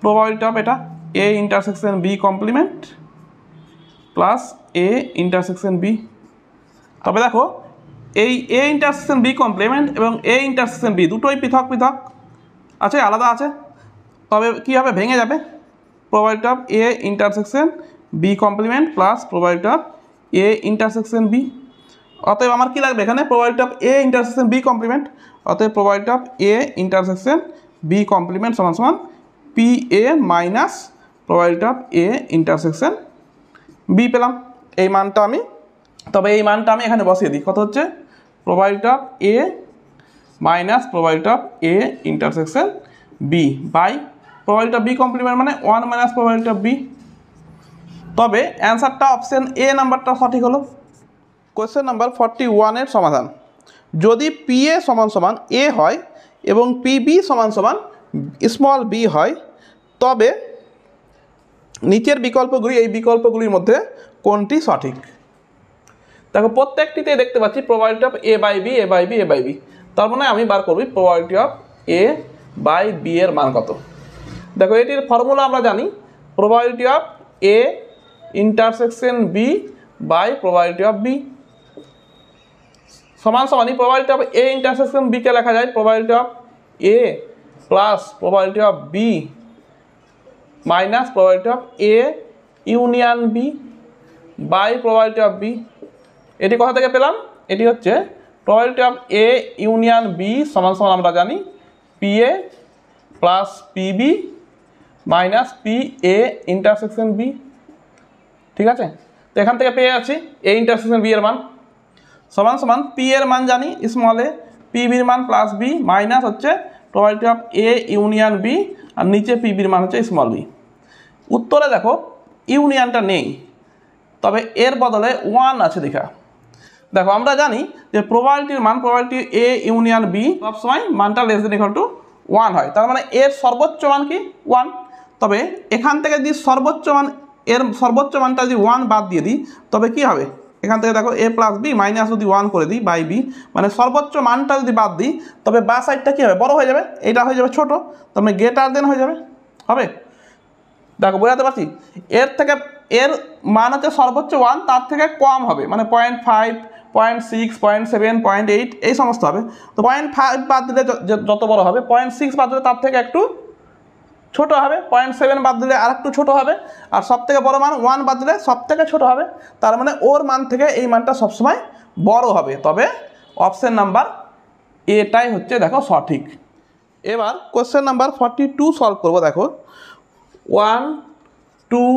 প্রবাবিলিটি অফ এটা A intersection B complement plus A intersection B. তবে দেখো এই এ ইন্টারসেকশন বি কমপ্লিমেন্ট এবং এ ইন্টারসেকশন বি দুটোই পৃথক পৃথক আছে, আলাদা আছে, তবে কী হবে, ভেঙে যাবে। Probability of A intersection B complement plus probability of A intersection B. অতএব আমার কী লাগবে এখানে, probability of A intersection B complement. অতএব probability of A intersection B complement সমান সমান P A minus probability of A intersection B পেলাম এই মানটা আমি। তবে এই মানটা আমি এখানে বসিয়ে দিই, কত হচ্ছে, probability of A minus probability of A intersection B by probability of B complement মানে 1 মাইনাস প্রবাবিলিটি অফ বি। তবে অ্যান্সারটা অপশন এ নাম্বারটা সঠিক হলো। কোয়েশ্চেন নাম্বার 41 এর সমাধান। যদি পি এ সমান সমান এ হয় এবং পি বি সমান সমান স্মল বি হয়, তবে নিচের বিকল্পগুলি, এই বিকল্পগুলির মধ্যে কোনটি সঠিক। দেখো প্রত্যেকটিতে দেখতে পাচ্ছি probability of A by B, A by B, A by B. তার মানে আমি বার করবি probability of A by B এর মান কত। দেখো এটির ফর্মুলা আমরা জানি, probability of A intersection B by probability of B সমান সমানই probability of A intersection B কে লেখা যায় probability of A plus probability of B minus probability of A union B by probability of B. এটি কোথা থেকে পেলাম, এটি হচ্ছে probability of A union B সমান সমান আমরা জানি P A plus P B minus P A intersection B. ঠিক আছে, তো এখান থেকে পেয়ে যাচ্ছি এ ইন্টারসেকশন বি এর মান সমান সমান পি এর মান জানি স্মল এ, পি বির মান প্লাস বি মাইনাস হচ্ছে probability of A union B, আর নিচে পি বির মান হচ্ছে স্মল বি। উত্তরে দেখো ইউনিয়নটা নেই, তবে এর বদলে 1 আছে দেখা। দেখো আমরা জানি যে প্রবাবিলিটির মান, প্রবাবিলিটি এ ইউনিয়ন বি সবসময় মানটা লেস দেন ইকুয়াল টু 1 হয়, তার মানে এর সর্বোচ্চ মান কি 1। তবে এখান থেকে যদি সর্বোচ্চ মান, এর সর্বোচ্চ মানটা যদি 1 বাদ দিয়ে দিই, তবে কি হবে, এখান থেকে দেখো এ প্লাস বি মাইনাস যদি 1 করে দিই বাই বি, মানে সর্বোচ্চ মানটা যদি বাদ দিই, তবে বা সাইডটা কী হবে, বড় হয়ে যাবে, এটা হয়ে যাবে ছোটো, তবে গ্রেটার দেন হয়ে যাবে, হবে। দেখো বোঝাতে পারছি, এর থেকে এর মান হচ্ছে সর্বোচ্চ 1, তার থেকে কম হবে, মানে 0.5, 0.6, 0.7, 0.8 এই সমস্ত হবে। তো 0.5 বাদ দিলে যত বড় হবে, 0.6 বাদ দিলে তার থেকে একটু ছোট হবে, 0.7 বাদ দিলে আর একটু ছোটো হবে, আর সব থেকে বড় মান 1 বাদ দিলে সব থেকে ছোটো হবে। তার মানে ওর মান থেকে এই মানটা সবসময় বড় হবে। তবে অপশন নাম্বার এটাই হচ্ছে দেখো সঠিক। এবার কোশ্চেন নাম্বার 42 সলভ করবো। দেখো 1 2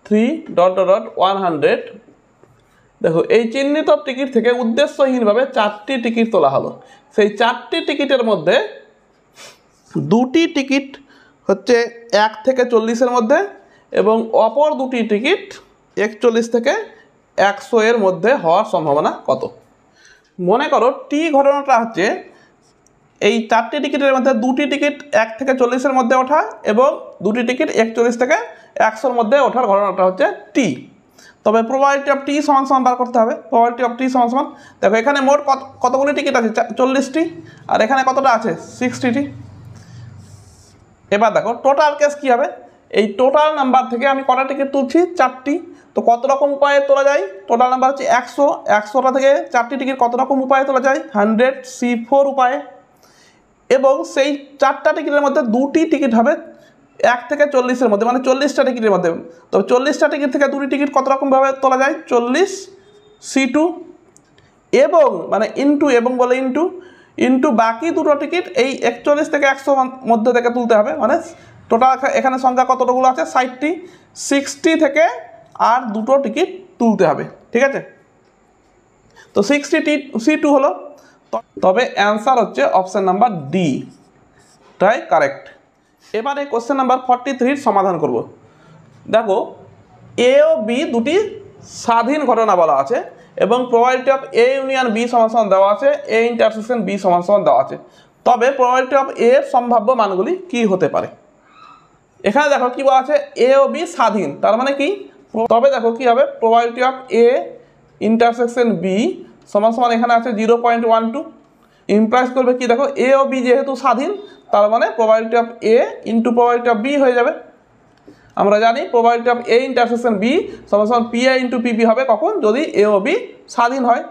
3 ডট ডট ডট 100। দেখো এই চিহ্নিত টিকিট থেকে উদ্দেশ্যহীনভাবে 4টি টিকিট তোলা হলো। সেই 4টি টিকিটের মধ্যে 2টি টিকিট হচ্ছে 1 থেকে 40-এর মধ্যে এবং অপর 2টি টিকিট 41 থেকে 100 এর মধ্যে হওয়ার সম্ভাবনা কত। মনে করো টি ঘটনাটা হচ্ছে এই 4টি টিকিটের মধ্যে 2টি টিকিট 1 থেকে 40-এর মধ্যে ওঠা এবং 2টি টিকিট 41 থেকে 100-এর মধ্যে ওঠার ঘটনাটা হচ্ছে টি। তবে প্রবাবিলিটি অফ টি সমান সমান বার করতে হবে। প্রবাবিলিটি অফ টি সমান সমান, দেখো এখানে মোট কতগুলি টিকিট আছে, 40টি, আর এখানে কতটা আছে 60টি। এবার দেখো টোটাল কেস কী হবে, এই টোটাল নাম্বার থেকে আমি কটা টিকিট তুলছি, 4টি। তো কত রকম উপায়ে তোলা যায়, টোটাল নাম্বার হচ্ছে 100, 100টা থেকে 4টি টিকিট কত রকম উপায়ে তোলা যায়, 100 C4 উপায়ে। এবং সেই 4টা টিকিটের মধ্যে 2টি টিকিট হবে 1 থেকে 40-এর মধ্যে, মানে 40টা টিকিটের মধ্যে। তবে 40টা টিকিট থেকে 2টি টিকিট কত রকমভাবে তোলা যায়, 40 C2 এবং মানে ইন্টু এবং বলে ইন্টু বাকি 2টো টিকিট এই 41 থেকে 100 মধ্যে থেকে তুলতে হবে। মানে টোটাল এখানে সংখ্যা কতগুলো আছে, 60টি, 60 থেকে আর 2টো টিকিট তুলতে হবে। ঠিক আছে, তো 60 C2 হলো। তবে অ্যান্সার হচ্ছে অপশান নাম্বার ডি, তাই কারেক্ট। এবারে কোশ্চেন নাম্বার 43 সমাধান করব। দেখো এ ও বি দুটি স্বাধীন ঘটনা বলা আছে এবং probability of A union B সমান সমান দেওয়া আছে, এ ইন্টারসেকশন বি সমান সমান দেওয়া আছে। তবে প্রবাবিলিটি অফ এ এর সম্ভাব্য মানগুলি কি হতে পারে? এখানে দেখো কি বলা আছে, এ ও বি স্বাধীন, তার মানে কি? তবে দেখো কি হবে, probability of A intersection B সমান সমান এখানে আছে 0.12, ইমপ্লাইজ করবে কি দেখো, এ ও বি যেহেতু স্বাধীন তার মানে probability of A into probability of B হয়ে যাবে। আমরা জানি probability of A intersection B সমান সমান পি এ ইন্টু পিবি হবে কখন, যদি এ ও বি স্বাধীন হয়,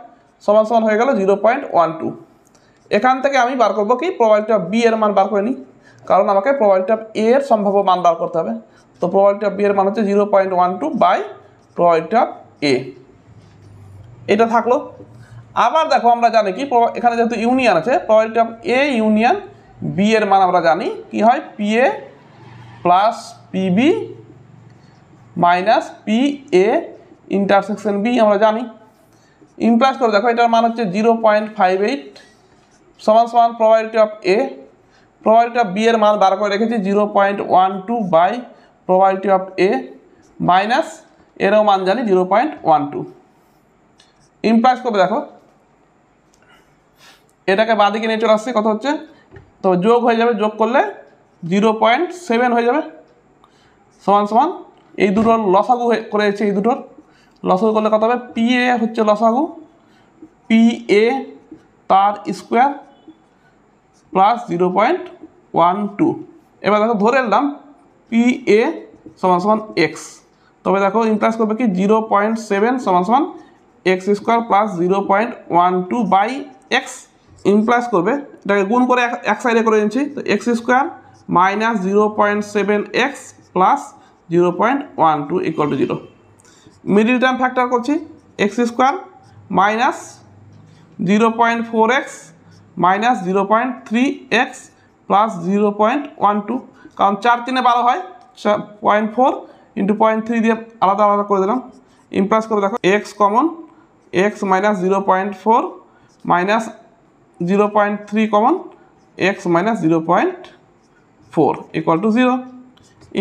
সমান সমান হয়ে গেল 0.12। এখান থেকে আমি বার করবো কি, প্রবাবিলিটি অফ বি এর মান বার করে নিই, কারণ আমাকে প্রবাবিলিটি অফ এ এর সম্ভাব্য মান বার করতে হবে। তো প্রবাবিলিটি অফ বি এর মান হচ্ছে 0.12 বাই প্রবাবিলিটি অফ এ, এটা থাকলো। আবার দেখো আমরা জানি কি, এখানে যেহেতু ইউনিয়ন আছে, probability of A union B এর মান আমরা জানি কি হয়, P A plus PB minus P A intersection B আমরা জানি। ইমপ্লাস করে দেখো এটার মান হচ্ছে 0.58 সমান সমান probability of A, probability of B এর মান বার করে রেখেছি 0.12 by probability of A minus এরও মান জানি 0.12। ইমপ্লাস করবে দেখো এটাকে বাঁদিকে নিয়ে চলে আসছে, কত হচ্ছে, তো যোগ হয়ে যাবে, যোগ করলে 0.7 হয়ে যাবে, সমান সমান এই দুটোর লসাগু করেছে, এই দুটোর লসাগু করলে কত হবে, পি এ হচ্ছে লসাগু, পি এ তার স্কোয়ার প্লাস 0.12। এবার দেখো ধরে নিলাম পি এ সমান সমান এক্স, তবে দেখো ইমপ্লাস করবে কি 0.7 সমান সমান x square plus 0.12 by x. ইমপ্লাস করবে এটাকে গুণ করে এক সাইডে করে নিচ্ছি, তো x square minus 0.7 x plus 0.12 equal to 0। Middle term factor করছি, x square minus 0.4x minus 0.3x plus 0.12, কারণ 4 3 12 হয়, 0.4 ইন্টু 0.3 দিয়ে আলাদা আলাদা করে দিলাম। ইমপ্লাস করে দেখো x common, x minus 0.4 minus 0.3 common, x minus 0.4 equal to 0।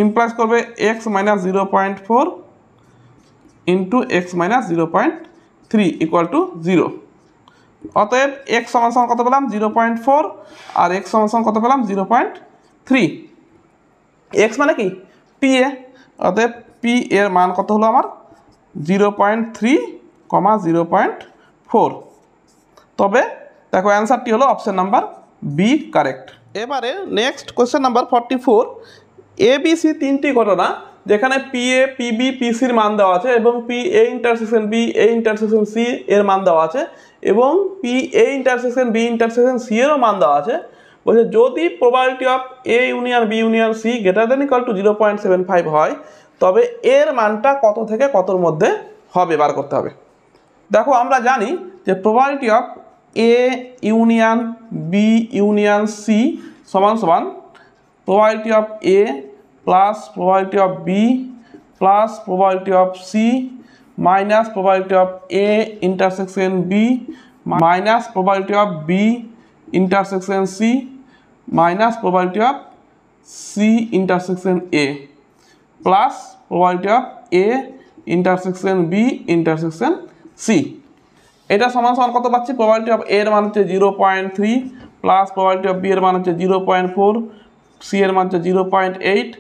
ইমপ্লাস করবে x minus 0.4 into x minus 0.3 equal to 0। অতএব এক্স সমান সমান কত পেলাম 0.4 আর এক্স সমান সমান কত পেলাম 0.3। এক্স মানে কি পি এ, অতএব পি এর মান কত হলো আমার 0.3, 0.4। তবে দেখো অ্যান্সারটি হলো অপশন নাম্বার বি কারেক্ট। এবারে নেক্সট কোয়েশ্চেন নাম্বার 44, এবিসি তিনটি ঘটনা যেখানে পি এ পিবি পিসির মান দেওয়া আছে এবং P A intersection B A intersection C এর মান দেওয়া আছে এবং P A intersection B intersection C এরও মান দেওয়া আছে। বলছে যদি probability of A union B union C greater than equal to 0.75 হয় তবে এর মানটা কত থেকে কতর মধ্যে হবে বার করতে হবে। দেখো আমরা জানি যে probability of A union B union C সমান সমান probability of A plus probability of B plus probability of C minus probability of A intersection B minus probability of B intersection C minus probability of C intersection A plus probability of A intersection B intersection C. এটা সমান সমান কত পাচ্ছি, probability of এর মান হচ্ছে 0.3 plus probability of B এর মান হচ্ছে 0.4, সি এর মান হচ্ছে 0.8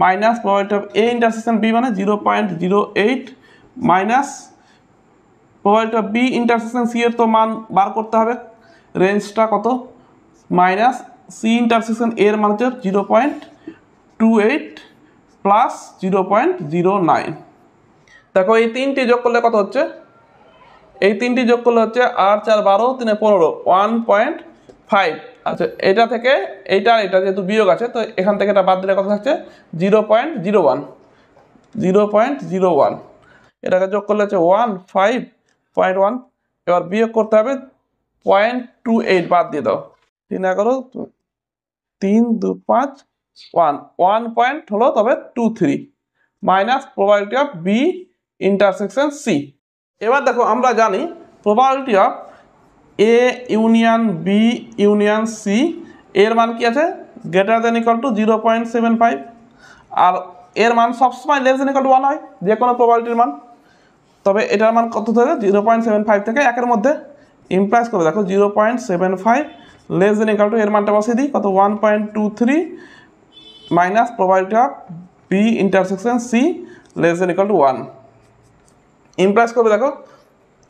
minus probability of A intersection B মানে 0.08 minus probability of B intersection C এর তো মান বার করতে হবে, রেঞ্জটা কত, মাইনাস সি ইন্টারসেকশন এর মান হচ্ছে 0.28 প্লাস 0.09। দেখো এই তিনটি যোগ করলে কত হচ্ছে, এই তিনটি যোগ করলে হচ্ছে 8 4 12 3 15 1.5। আচ্ছা এটা থেকে এইটা এটা যেহেতু বিয়োগ আছে তো এখান থেকে এটা বাদ দিলে কত থাকছে 0.01। এটাকে যোগ করলে হচ্ছে 15.1, এবার বিয়োগ করতে হবে 0.28 বাদ দিয়ে দাও, 3 11 3 2 5 1 পয়েন্ট হলো তবে 23 minus probability of B intersection C. এবার দেখো আমরা জানি probability of A union B union C এর মান কি আছে গ্রেটার দেন ইকুয়াল টু 0.75 আর এর মান সবসময় লেস দেন ইকুয়াল টু 1 হয় যে কোনো প্রবাবিলিটির মান। তবে এটার মান কত থেকে 0.75 থেকে 1-এর মধ্যে ইমপ্লাইজ করবে দেখো 0.75 লেস দেন ইকুয়াল টু এর মানটা বসিয়ে দিই কত 1.23 minus probability of B intersection C less than equal to 1 implies করবে দেখো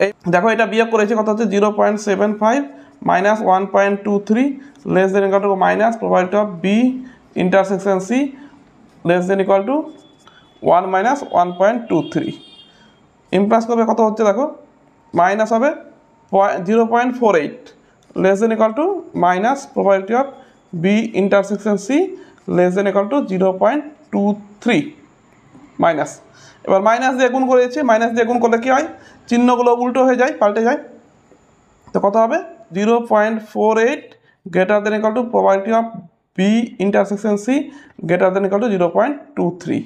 এই দেখো এটা বিয়োগ করেছে কত হচ্ছে 0.75 minus 1.23 less than equal to minus probability of B intersection C less than equal to 1 minus 1.23 implies করবে কত হচ্ছে দেখো মাইনাস হবে 0.48 less than equal to minus probability of B intersection C less than equal to 0.23 minus এবার minus দিয়ে গুণ করেছি minus দিয়ে গুণ করলে কী হয় চিহ্নগুলো উল্টো হয়ে যায় পাল্টে যায় তো কত হবে 0.48 greater than equal to probability of B intersection C greater than equal to 0.23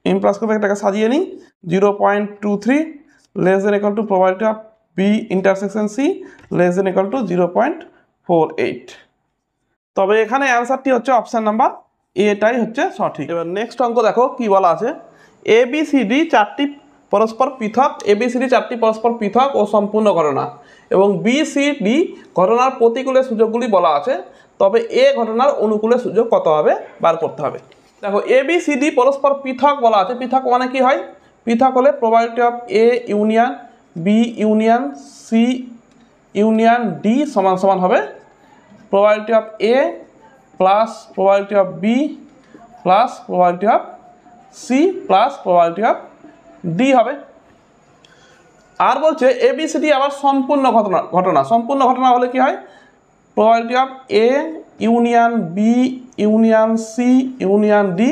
implies করবে এটাকে সাজিয়ে নিই 0.23 less than equal to probability of B intersection C less than equal to 0.48 তবে এখানে অ্যান্সারটি হচ্ছে অপশান নাম্বার এটাই হচ্ছে সঠিক এবার নেক্সট অঙ্ক দেখো কি বলা আছে এবিসিডি চারটি পরস্পর পৃথক ও সম্পূর্ণ ঘটনা এবং বিসিডি ঘটনার প্রতিকূলে সুযোগগুলি বলা আছে তবে এ ঘটনার অনুকূলে সুযোগ কত হবে বার করতে হবে দেখো এবিসিডি পরস্পর পৃথক বলা আছে পৃথক মানে কি হয় পৃথক হলে probability of A union B union C union D সমান সমান হবে probability of A plus probability of B plus probability of C plus probability of D হবে আর বলছে এবিসিডি আবার সম্পূর্ণ ঘটনা হলে কি হয় probability of A union B union C union D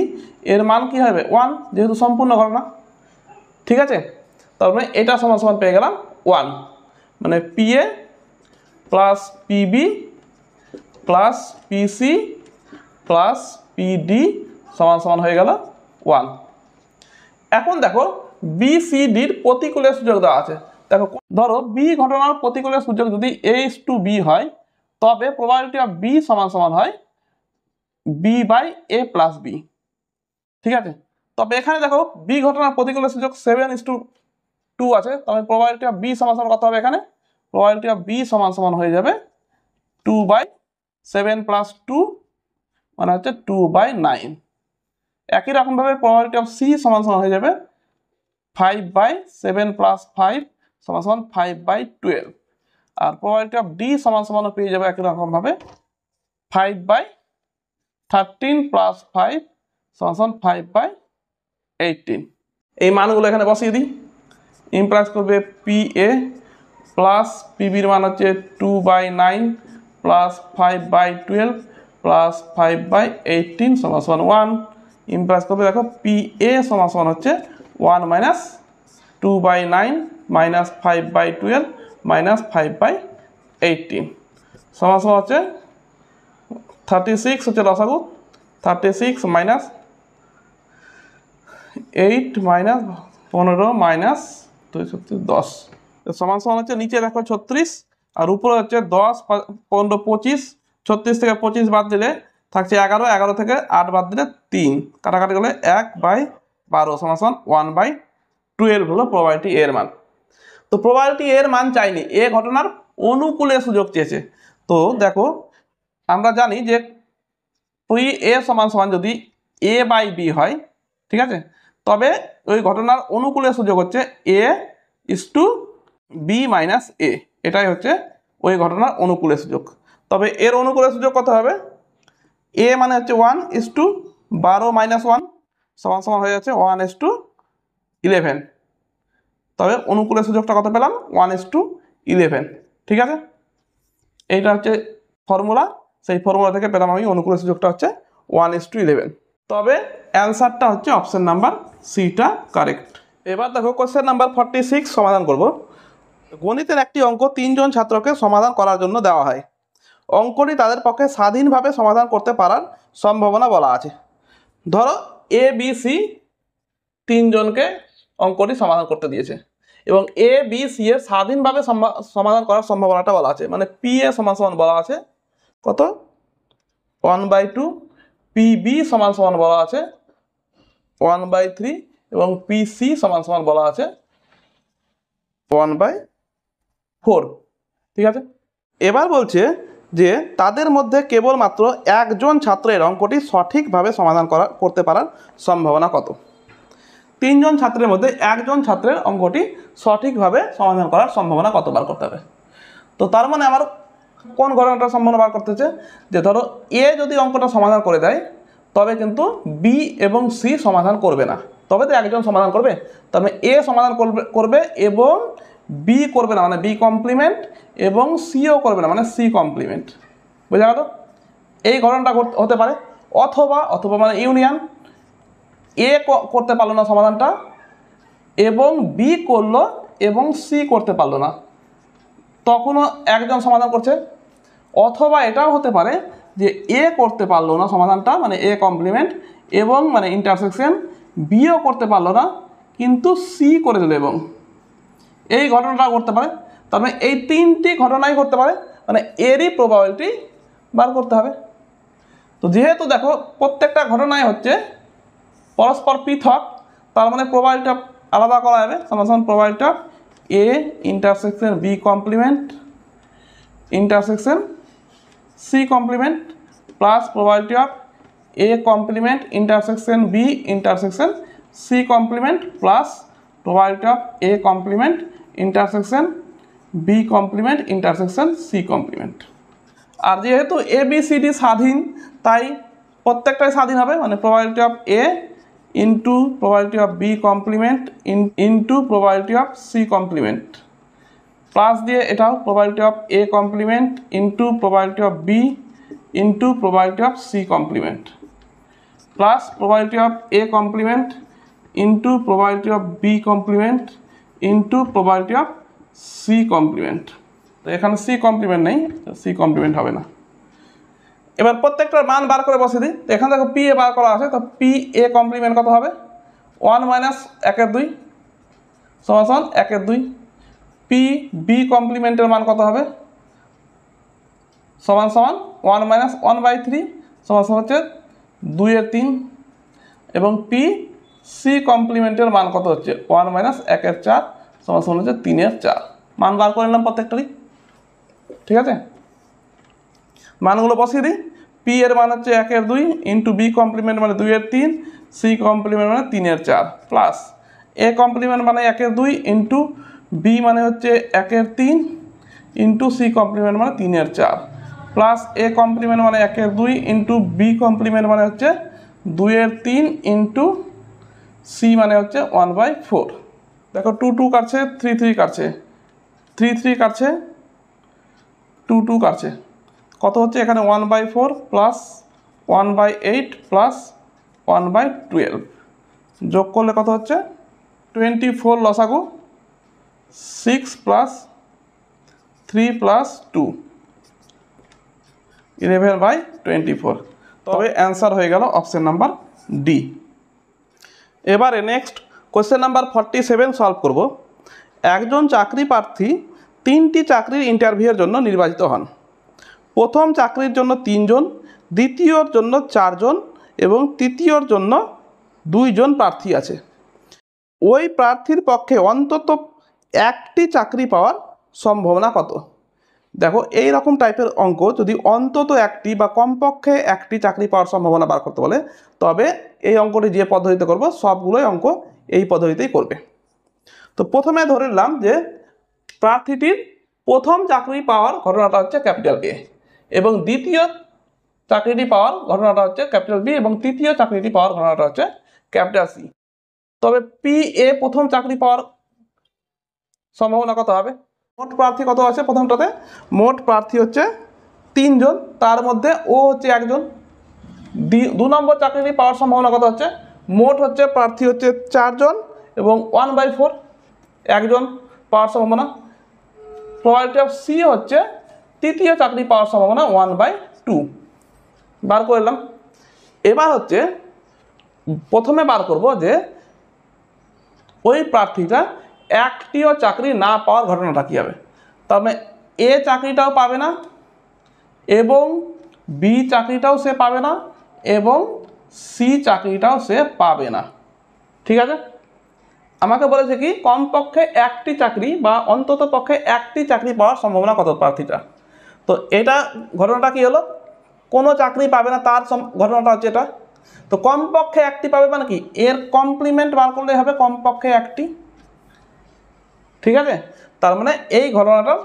এর মান কি হবে 1 যেহেতু সম্পূর্ণ ঘটনা ঠিক আছে তারপরে এটা সমান সমান পেয়ে গেলাম 1 মানে P A plus PB plus PC plus PD সমান সমান হয়ে গেল 1 এখন দেখো বিসিডির প্রতিকূলে সুযোগ দেওয়া আছে দেখো ধরো বি ঘটনার প্রতিকূলে সুযোগ যদি a/b হয় তবে প্রবাবিলিটি অফ বি সমান সমান হয় B by A plus B ঠিক আছে তবে এখানে দেখো বি ঘটনার প্রতিকূলে সুযোগ 7:2 আছে তবে প্রবাবিলিটি অফ বি সমান সমান কত হবে এখানে প্রবাবিলিটি অফ বি সমান সমান হয়ে যাবে 2/7 প্লাস 2 মানে হচ্ছে 2/9 একই রকমভাবে প্রবাবিলিটি অফ সি সমান সমান হয়ে যাবে 5/7 প্লাস 5 সমান সমান 5/12 আর প্রবাবিলিটি অফ ডি সমান সমান পেয়ে যাবে একই রকমভাবে 5/13 প্লাস 5 সমান সমান 5/18 এই মানগুলো এখানে বসিয়ে দিই ইমপ্লাস করবে পি এ প্লাস পিবির মান হচ্ছে 2/9 প্লাস 5/12 প্লাস 5/18 সমান সমান 1 ইমপ্লাস করবে দেখো পি এ সমান সমান হচ্ছে 1 মাইনাস 2/9 মাইনাস 5/12 মাইনাস 5/18 সমান সমান হচ্ছে 36 হচ্ছে লসাগু 36 মাইনাস 8 মাইনাস 15 মাইনাস 10 সমান সমান হচ্ছে নিচে দেখো 36 আর উপরে হচ্ছে 10 15 25 36 থেকে 25 বাদ দিলে থাকছে 11 থেকে 8 বাদ দিলে 3 কাটাকাটি গেলে 1/12 সমান সমান 1/12 হলো প্রবাবিলিটি এর মান তো প্রবাবিলিটি এর মান চাইনি এ ঘটনার অনুকূলে সুযোগ চেয়েছে তো দেখো আমরা জানি যে পি এ সমান সমান যদি এ বাই বি হয় ঠিক আছে তবে ওই ঘটনার অনুকূলে সুযোগ হচ্ছে এ ইস টু বি মাইনাস এ এটাই হচ্ছে ওই ঘটনার অনুকূলে সুযোগ তবে এর অনুকূলে সুযোগ কত হবে এ মানে হচ্ছে 1:12 মাইনাস 1 সমান সমান হয়ে যাচ্ছে 1:11 তবে অনুকূলে সুযোগটা কত পেলাম 1:11 ঠিক আছে এইটা হচ্ছে ফর্মুলা সেই ফর্মুলা থেকে পেলাম আমি অনুকূলে সুযোগটা হচ্ছে 1:11 তবে অ্যান্সারটা হচ্ছে অপশন নাম্বার সিটা কারেক্ট এবার দেখো কোশ্চেন নাম্বার 46 সমাধান করব গণিতের একটি অঙ্ক 3 জন ছাত্রকে সমাধান করার জন্য দেওয়া হয় অঙ্কটি তাদের পক্ষে স্বাধীনভাবে সমাধান করতে পারার সম্ভাবনা বলা আছে ধরো এ বি সি 3 জনকে অঙ্কটি সমাধান করতে দিয়েছে এবং এ বি সি এর স্বাধীনভাবে সমাধান করার সম্ভাবনাটা বলা আছে মানে পি এ সমান সমান বলা আছে কত 1/2 পিবি সমান সমান বলা আছে 1/3 এবং পিসি সমান সমান বলা আছে 1/4, ঠিক আছে। এবার বলছে যে তাদের মধ্যে কেবলমাত্র একজন ছাত্রের অঙ্কটি সঠিকভাবে সমাধান করতে পারার সম্ভাবনা কত। 3 জন ছাত্রের মধ্যে একজন ছাত্রের অঙ্কটি সঠিকভাবে সমাধান করার সম্ভাবনা কত বার করতে হবে। তো তার মানে আমার কোন ঘটনাটার সম্ভাবনা বার করতে হচ্ছে, যে ধরো এ যদি অঙ্কটা সমাধান করে দেয় তবে কিন্তু বি এবং সি সমাধান করবে না, তবে তো একজন সমাধান করবে। তার মানে এ সমাধান করবে এবং বি করবে না, মানে বি কমপ্লিমেন্ট, এবং সিও করবে না, মানে সি কমপ্লিমেন্ট। বোঝা গেল? এই ঘটনাটা হতে পারে। অথবা অথবা মানে ইউনিয়ন, এ করতে পারলো না সমাধানটা এবং বি করলো এবং সি করতে পারলো না, তখনও একজন সমাধান করছে। অথবা এটাও হতে পারে যে এ করতে পারলো না সমাধানটা, মানে এ কমপ্লিমেন্ট, এবং মানে ইন্টারসেকশন, বিও করতে পারলো না কিন্তু সি করে দিল, এবং এই ঘটনাটা করতে পারে। তার মানে এই 3টি ঘটনাই করতে পারে, মানে এরই প্রবাবিলিটি বার করতে হবে। তো যেহেতু দেখো প্রত্যেকটা ঘটনাই হচ্ছে পরস্পর পৃথক, তার মানে প্রবাবিলিটি আলাদা করা যাবে। সমান probability of A intersection B complement intersection C complement plus probability of A complement intersection B intersection C complement plus probability of A complement intersection B complement intersection C complement. আর যেহেতু A B C D স্বাধীন, তাই প্রত্যেকটাই স্বাধীন হবে, মানে probability of A into probability of B complement into probability of C complement, plus দিয়ে এটাও probability of A complement into probability of B into probability of C complement, plus probability of A complement into probability of B complement into probability of C complement. তো এখানে C complement নেই, C complement হবে না। এবার প্রত্যেকটার মান বার করে বসে দিই। তো এখানে দেখো পি এ বার করা আছে, তো পি এ কমপ্লিমেন্ট কত হবে, 1 - 1/2 সমান 1/2। পি বি কমপ্লিমেন্টের মান কত হবে, সমান 1 - 1/3 সমান হচ্ছে 2/3। এবং পি সি কমপ্লিমেন্টের মান কত হচ্ছে 1 - 1/4 সমান হচ্ছে 3/4। মান বার করে নিলাম প্রত্যেকটারই, ঠিক আছে। মানগুলো বসিয়ে দিই। পি এর মান হচ্ছে 1/2 ইন্টু বি কমপ্লিমেন্ট মানে 2/3, সি কমপ্লিমেন্ট মানে 3/4, প্লাস এ কমপ্লিমেন্ট মানে 1/2 ইন্টু বি মানে হচ্ছে 1/3 ইন্টু সি কমপ্লিমেন্ট মানে 3/4, প্লাস এ কমপ্লিমেন্ট মানে 1/2 ইন্টু বি কমপ্লিমেন্ট মানে হচ্ছে 2/3 ইন্টু সি মানে হচ্ছে 1/4। দেখো 2 2 কাটছে, 3 3 কাটছে, 3 3 কাটছে, 2 2 কাটছে, কত হচ্ছে এখানে 1/4 প্লাস 1/8 প্লাস 1/12 যোগ করলে কত হচ্ছে 24 লসাগু, 6 প্লাস 3 প্লাস 2 11/24। তবে অ্যান্সার হয়ে গেল অপশন নাম্বার ডি। এবারে নেক্সট কোশ্চেন নাম্বার 47 সলভ করব। একজন চাকরি প্রার্থী 3টি চাকরির ইন্টারভিউয়ের জন্য নির্বাচিত হন। প্রথম চাকরির জন্য 3 জন, দ্বিতীয়র জন্য 4 জন এবং তৃতীয়র জন্য 2 জন প্রার্থী আছে। ওই প্রার্থীর পক্ষে অন্তত একটি চাকরি পাওয়ার সম্ভাবনা কত। দেখো এই রকম টাইপের অঙ্ক যদি অন্তত একটি বা কমপক্ষে একটি চাকরি পাওয়ার সম্ভাবনা বার করতে বলে, তবে এই অঙ্কটি যে পদ্ধতিতে করব সবগুলোই অঙ্ক এই পদ্ধতিতেই করবে। তো প্রথমে ধরে নিলাম যে প্রার্থীটির প্রথম চাকরি পাওয়ার ঘটনাটা হচ্ছে ক্যাপিটাল এ, এবং দ্বিতীয় চাকরিটি পাওয়ার ঘটনাটা হচ্ছে ক্যাপিটাল বি, এবং তৃতীয় চাকরিটি পাওয়ার ঘটনাটা হচ্ছে ক্যাপিটাল সি। তবে পি এ প্রথম চাকরি পাওয়ার সম্ভাবনা কত হবে। মোট প্রার্থী কত আছে প্রথমটাতে, মোট প্রার্থী হচ্ছে 3 জন, তার মধ্যে ও হচ্ছে 1 জন। 2 নম্বর চাকরিটি পাওয়ার সম্ভাবনা কত হচ্ছে, মোট হচ্ছে প্রার্থী হচ্ছে 4 জন এবং 1/4 একজন পাওয়ার সম্ভাবনা। প্রবাবিলিটি অফ সি হচ্ছে তৃতীয় চাকরি পাওয়ার সম্ভাবনা 1/2 বার করলাম। এবার হচ্ছে প্রথমে বার করব যে ওই প্রার্থীটা একটিও চাকরি না পাওয়ার ঘটনাটা কী হবে। তার মানে এ চাকরিটাও পাবে না এবং বি চাকরিটাও সে পাবে না এবং সি চাকরিটাও সে পাবে না, ঠিক আছে। আমাকে বলেছে কি কমপক্ষে একটি চাকরি বা অন্তত পক্ষে একটি চাকরি পাওয়ার সম্ভাবনা কত প্রার্থীটা। তো এটা ঘটনাটা কি হলো, কোনো চাকরি পাবে না তার ঘটনাটা হচ্ছে এটা। তো কমপক্ষে একটি পাবে মানে কি, এর কমপ্লিমেন্ট বার করলে হবে কমপক্ষে একটি, ঠিক আছে। তার মানে এই ঘটনাটার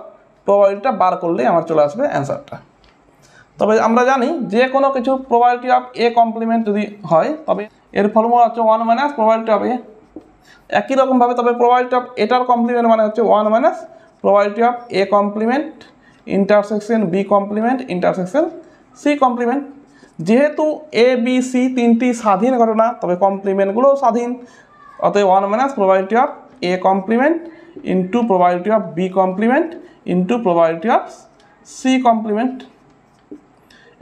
প্রবাবিলিটিটা বার করলেই আমার চলে আসবে অ্যান্সারটা। তবে আমরা জানি যে কোনো কিছু প্রবাবিলিটি অফ এ কমপ্লিমেন্ট যদি হয় তবে এর ফর্মুলা হচ্ছে 1 মাইনাস প্রবাবিলিটি অফ এ। একই রকমভাবে তবে প্রবাবিলিটি অফ এটার কমপ্লিমেন্ট মানে হচ্ছে 1 minus probability of A complement intersection B complement intersection C complement. যেহেতু এ বি সি তিনটি স্বাধীন ঘটনা তবে কমপ্লিমেন্টগুলোও স্বাধীন, অতএব 1 minus probability of A complement into probability of B complement into probability of C complement.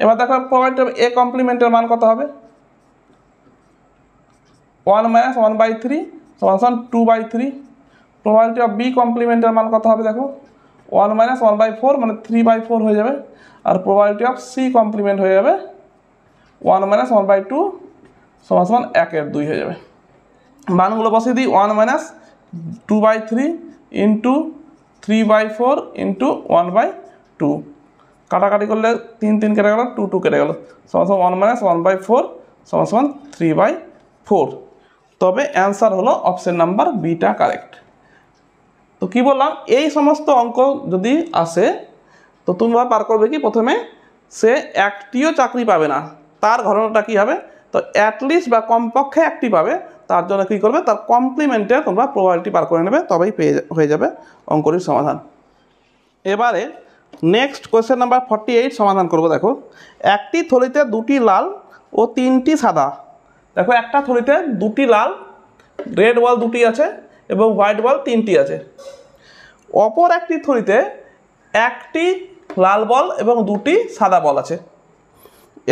এবার দেখো প্রবাবিলিটি অফ এ কমপ্লিমেন্টের মান কত হবে, 1 মাইনাস 1/3 সমান 2/3। প্রবাবিলিটি অফ বি কমপ্লিমেন্টের মান কত হবে দেখো, 1 মাইনাস 1/4 মানে 3/4 হয়ে যাবে। আর প্রবাবিলিটি অফ সি কমপ্লিমেন্ট হয়ে যাবে 1 মাইনাস 1/2 সমান 1/2 হয়ে যাবে। মানগুলো বসিয়ে দিই, 1 মাইনাস 2/3 ইন্টু 3/4 ইন্টু 1/2, কাটাকাটি করলে 3 3 কেটে গেল, 2 2 কেটে গেল, সমান 1 মাইনাস 1/4 সমান 3/4। তবে অ্যান্সার হলো অপশন নাম্বার বিটা কারেক্ট। তো কি বললাম, এই সমস্ত অঙ্ক যদি আসে তো তোমরা পার করবে কি, প্রথমে সে একটিও চাকরি পাবে না তার ঘটনাটা কী হবে, তো অ্যাটলিস্ট বা কমপক্ষে একটি পাবে, তার জন্য কী করবে, তার কমপ্লিমেন্টে তোমরা প্রবাবিলিটি বার করে নেবে, তবেই হয়ে যাবে অঙ্কটির সমাধান। এবারে নেক্সট কোয়েশ্চেন নাম্বার 48 সমাধান করব। দেখো একটি থলিতে দুটি লাল ও তিনটি সাদা, দেখো একটা থলিতে দুটি লাল রেড বল দুটি আছে এবং হোয়াইট বল তিনটি আছে, অপর একটি থলিতে একটি লাল বল এবং দুটি সাদা বল আছে।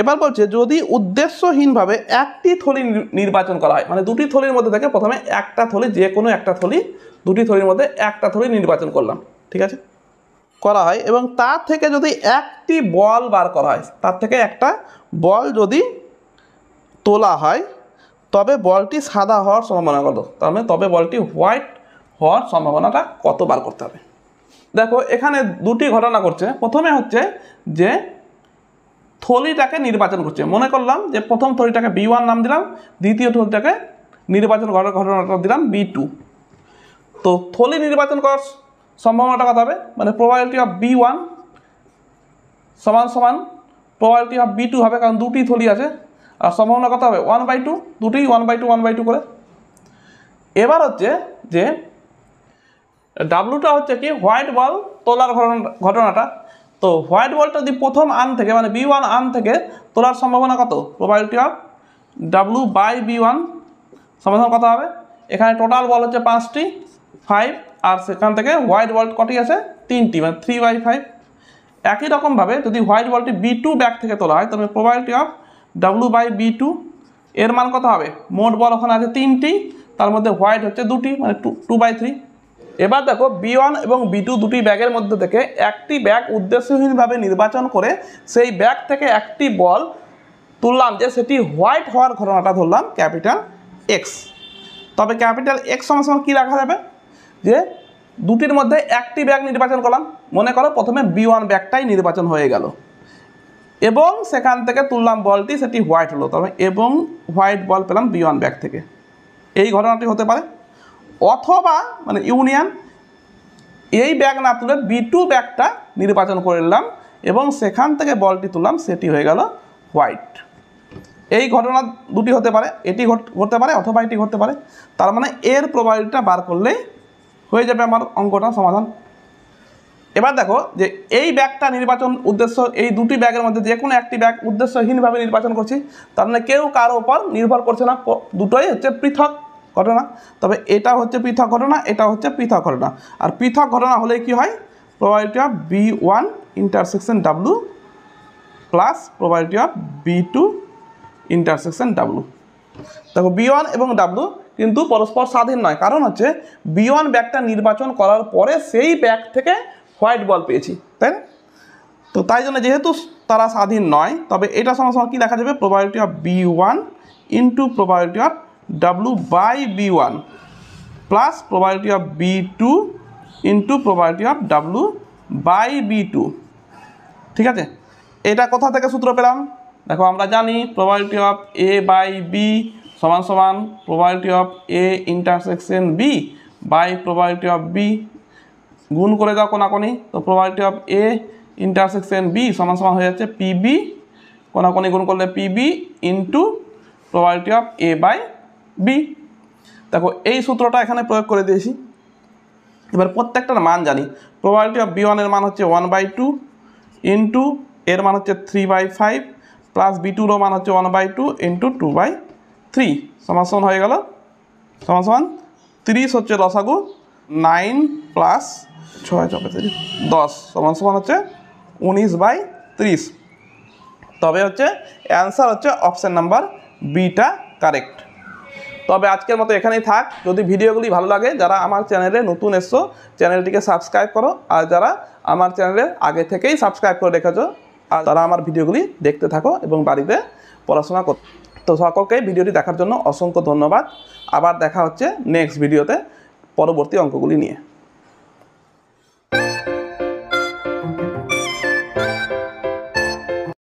এবার বলছে যদি উদ্দেশ্যহীনভাবে একটি থলি নির্বাচন করা হয়, মানে দুটি থলির মধ্যে থেকে প্রথমে একটা থলি, যে কোনো একটা থলি, দুটি থলির মধ্যে একটা থলি নির্বাচন করলাম, ঠিক আছে, করা হয় এবং তার থেকে যদি একটি বল বার করা হয়, তার থেকে একটা বল যদি তোলা হয় তবে বলটি সাদা হওয়ার সম্ভাবনা কত, তার মানে তবে বলটি হোয়াইট হওয়ার সম্ভাবনাটা কত বার করতে হবে। দেখো এখানে দুটি ঘটনা করছে। প্রথমে হচ্ছে যে থলিটাকে নির্বাচন করছে, মনে করলাম যে প্রথম থলিটাকে B1 নাম দিলাম, দ্বিতীয় থলিটাকে নির্বাচন করার ঘটনাটা দিলাম B2। তো থলি নির্বাচন করার সম্ভাবনাটা কত হবে, মানে প্রবাবিলিটি অফ B1 সমান প্রবাবিলিটি অফ B2 হবে, কারণ দুটি থলি আছে, আর সম্ভাবনা কত হবে 1/2, দুটি 1/2 করে। এবার হচ্ছে যে ডাব্লুটা হচ্ছে কি হোয়াইট বল তোলার ঘটনাটা। তো হোয়াইট বলটা যদি প্রথম আন থেকে মানে B1 আন থেকে তোলার সম্ভাবনা কত, প্রবাবিলিটি অফ W/B1 সমাধান কত হবে, এখানে টোটাল বল হচ্ছে 5টি 5, আর সেখান থেকে হোয়াইট বল কটি আছে 3টি, মানে 3/5। একই রকমভাবে যদি হোয়াইট বলটি B2 ব্যাক থেকে তোলা হয় তবে প্রবাবিলিটি অফ W/B2 এর মান কত হবে, মোট বল ওখানে আছে 3টি, তার মধ্যে হোয়াইট হচ্ছে 2টি, মানে 2/3। এবার দেখো B1 এবং B2 দুটি ব্যাগের মধ্যে থেকে একটি ব্যাগ উদ্দেশ্যহীনভাবে নির্বাচন করে সেই ব্যাগ থেকে একটি বল তুললাম, যে সেটি হোয়াইট হওয়ার ঘটনাটা ধরলাম ক্যাপিটাল X। তবে ক্যাপিটাল X সমান কী রাখা যাবে, যে দুটির মধ্যে একটি ব্যাগ নির্বাচন করলাম, মনে করো প্রথমে B1 ব্যাগটাই নির্বাচন হয়ে গেল এবং সেখান থেকে তুললাম বলটি, সেটি হোয়াইট হলো, তবে এবং হোয়াইট বল পেলাম B1 ব্যাগ থেকে, এই ঘটনাটি হতে পারে। অথবা মানে ইউনিয়ন, এই ব্যাগ না তুলে B2 ব্যাগটা নির্বাচন করে নিলাম এবং সেখান থেকে বলটি তুললাম, সেটি হয়ে গেল হোয়াইট। এই ঘটনা দুটি হতে পারে, এটি ঘটতে পারে অথবা এটি ঘটতে পারে। তার মানে এর প্রবাবিলিটিটা বার করলেই হয়ে যাবে আমার অঙ্কটা সমাধান। এবার দেখো যে এই ব্যাগটা নির্বাচন উদ্দেশ্য, এই দুটি ব্যাগের মধ্যে যে কোনো একটি ব্যাগ উদ্দেশ্যহীনভাবে নির্বাচন করছি, তার মানে কেউ কারো উপর নির্ভর করছে না, দুটোই হচ্ছে পৃথক ঘটনা। তবে এটা হচ্ছে পৃথক ঘটনা, এটা হচ্ছে পৃথক ঘটনা। আর পৃথক ঘটনা হলে কি হয়, probability of B1 intersection W plus probability of B2 intersection W। দেখো B1 এবং W কিন্তু পরস্পর স্বাধীন নয়, কারণ হচ্ছে B1 ব্যাগটা নির্বাচন করার পরে সেই ব্যাগ থেকে হোয়াইট বল পেয়েছি, তাই না? তো তাই জন্য যেহেতু তারা স্বাধীন নয়, তবে এটা সমান কী লেখা যাবে, probability of B1 into probability of W/B1 plus probability of B2 into probability of W by B2। ঠিক আছে, এটা কোথা থেকে সূত্র পেলাম? দেখো আমরা জানি probability of A by B সমান সমান probability of A intersection B by probability of B, গুণ করে দাও কোনাকোনি, তো probability of A intersection B সমান সমান হয়ে যাচ্ছে PB, কোনাকোনি গুণ করলে PB into probability of A by B। দেখো এই সূত্রটা এখানে প্রয়োগ করে দিয়েছি। এবার প্রত্যেকটার মান জানি, প্রবাবিলিটি অফ B1 এর মান হচ্ছে 1/2 ইন্টু এর মান হচ্ছে 3/5 প্লাস B2 মান হচ্ছে 1/2 ইন্টু 2/3 সমান সমান হয়ে গেল সমান সমান 30 হচ্ছে লসাগু, 9 প্লাস 6 সমান সমান হচ্ছে 19/30। তবে হচ্ছে অ্যান্সার হচ্ছে অপশান নাম্বার বিটা কারেক্ট। তবে আজকের মতো এখানেই থাক। যদি ভিডিওগুলি ভালো লাগে, যারা আমার চ্যানেলে নতুন এসছো চ্যানেলটিকে সাবস্ক্রাইব করো, আর যারা আমার চ্যানেলে আগে থেকেই সাবস্ক্রাইব করে রেখেছো আর তারা আমার ভিডিওগুলি দেখতে থাকো এবং বাড়িতে পড়াশোনা করো। তো সকলকে ভিডিওটি দেখার জন্য অসংখ্য ধন্যবাদ। আবার দেখা হচ্ছে নেক্সট ভিডিওতে পরবর্তী অঙ্কগুলি নিয়ে।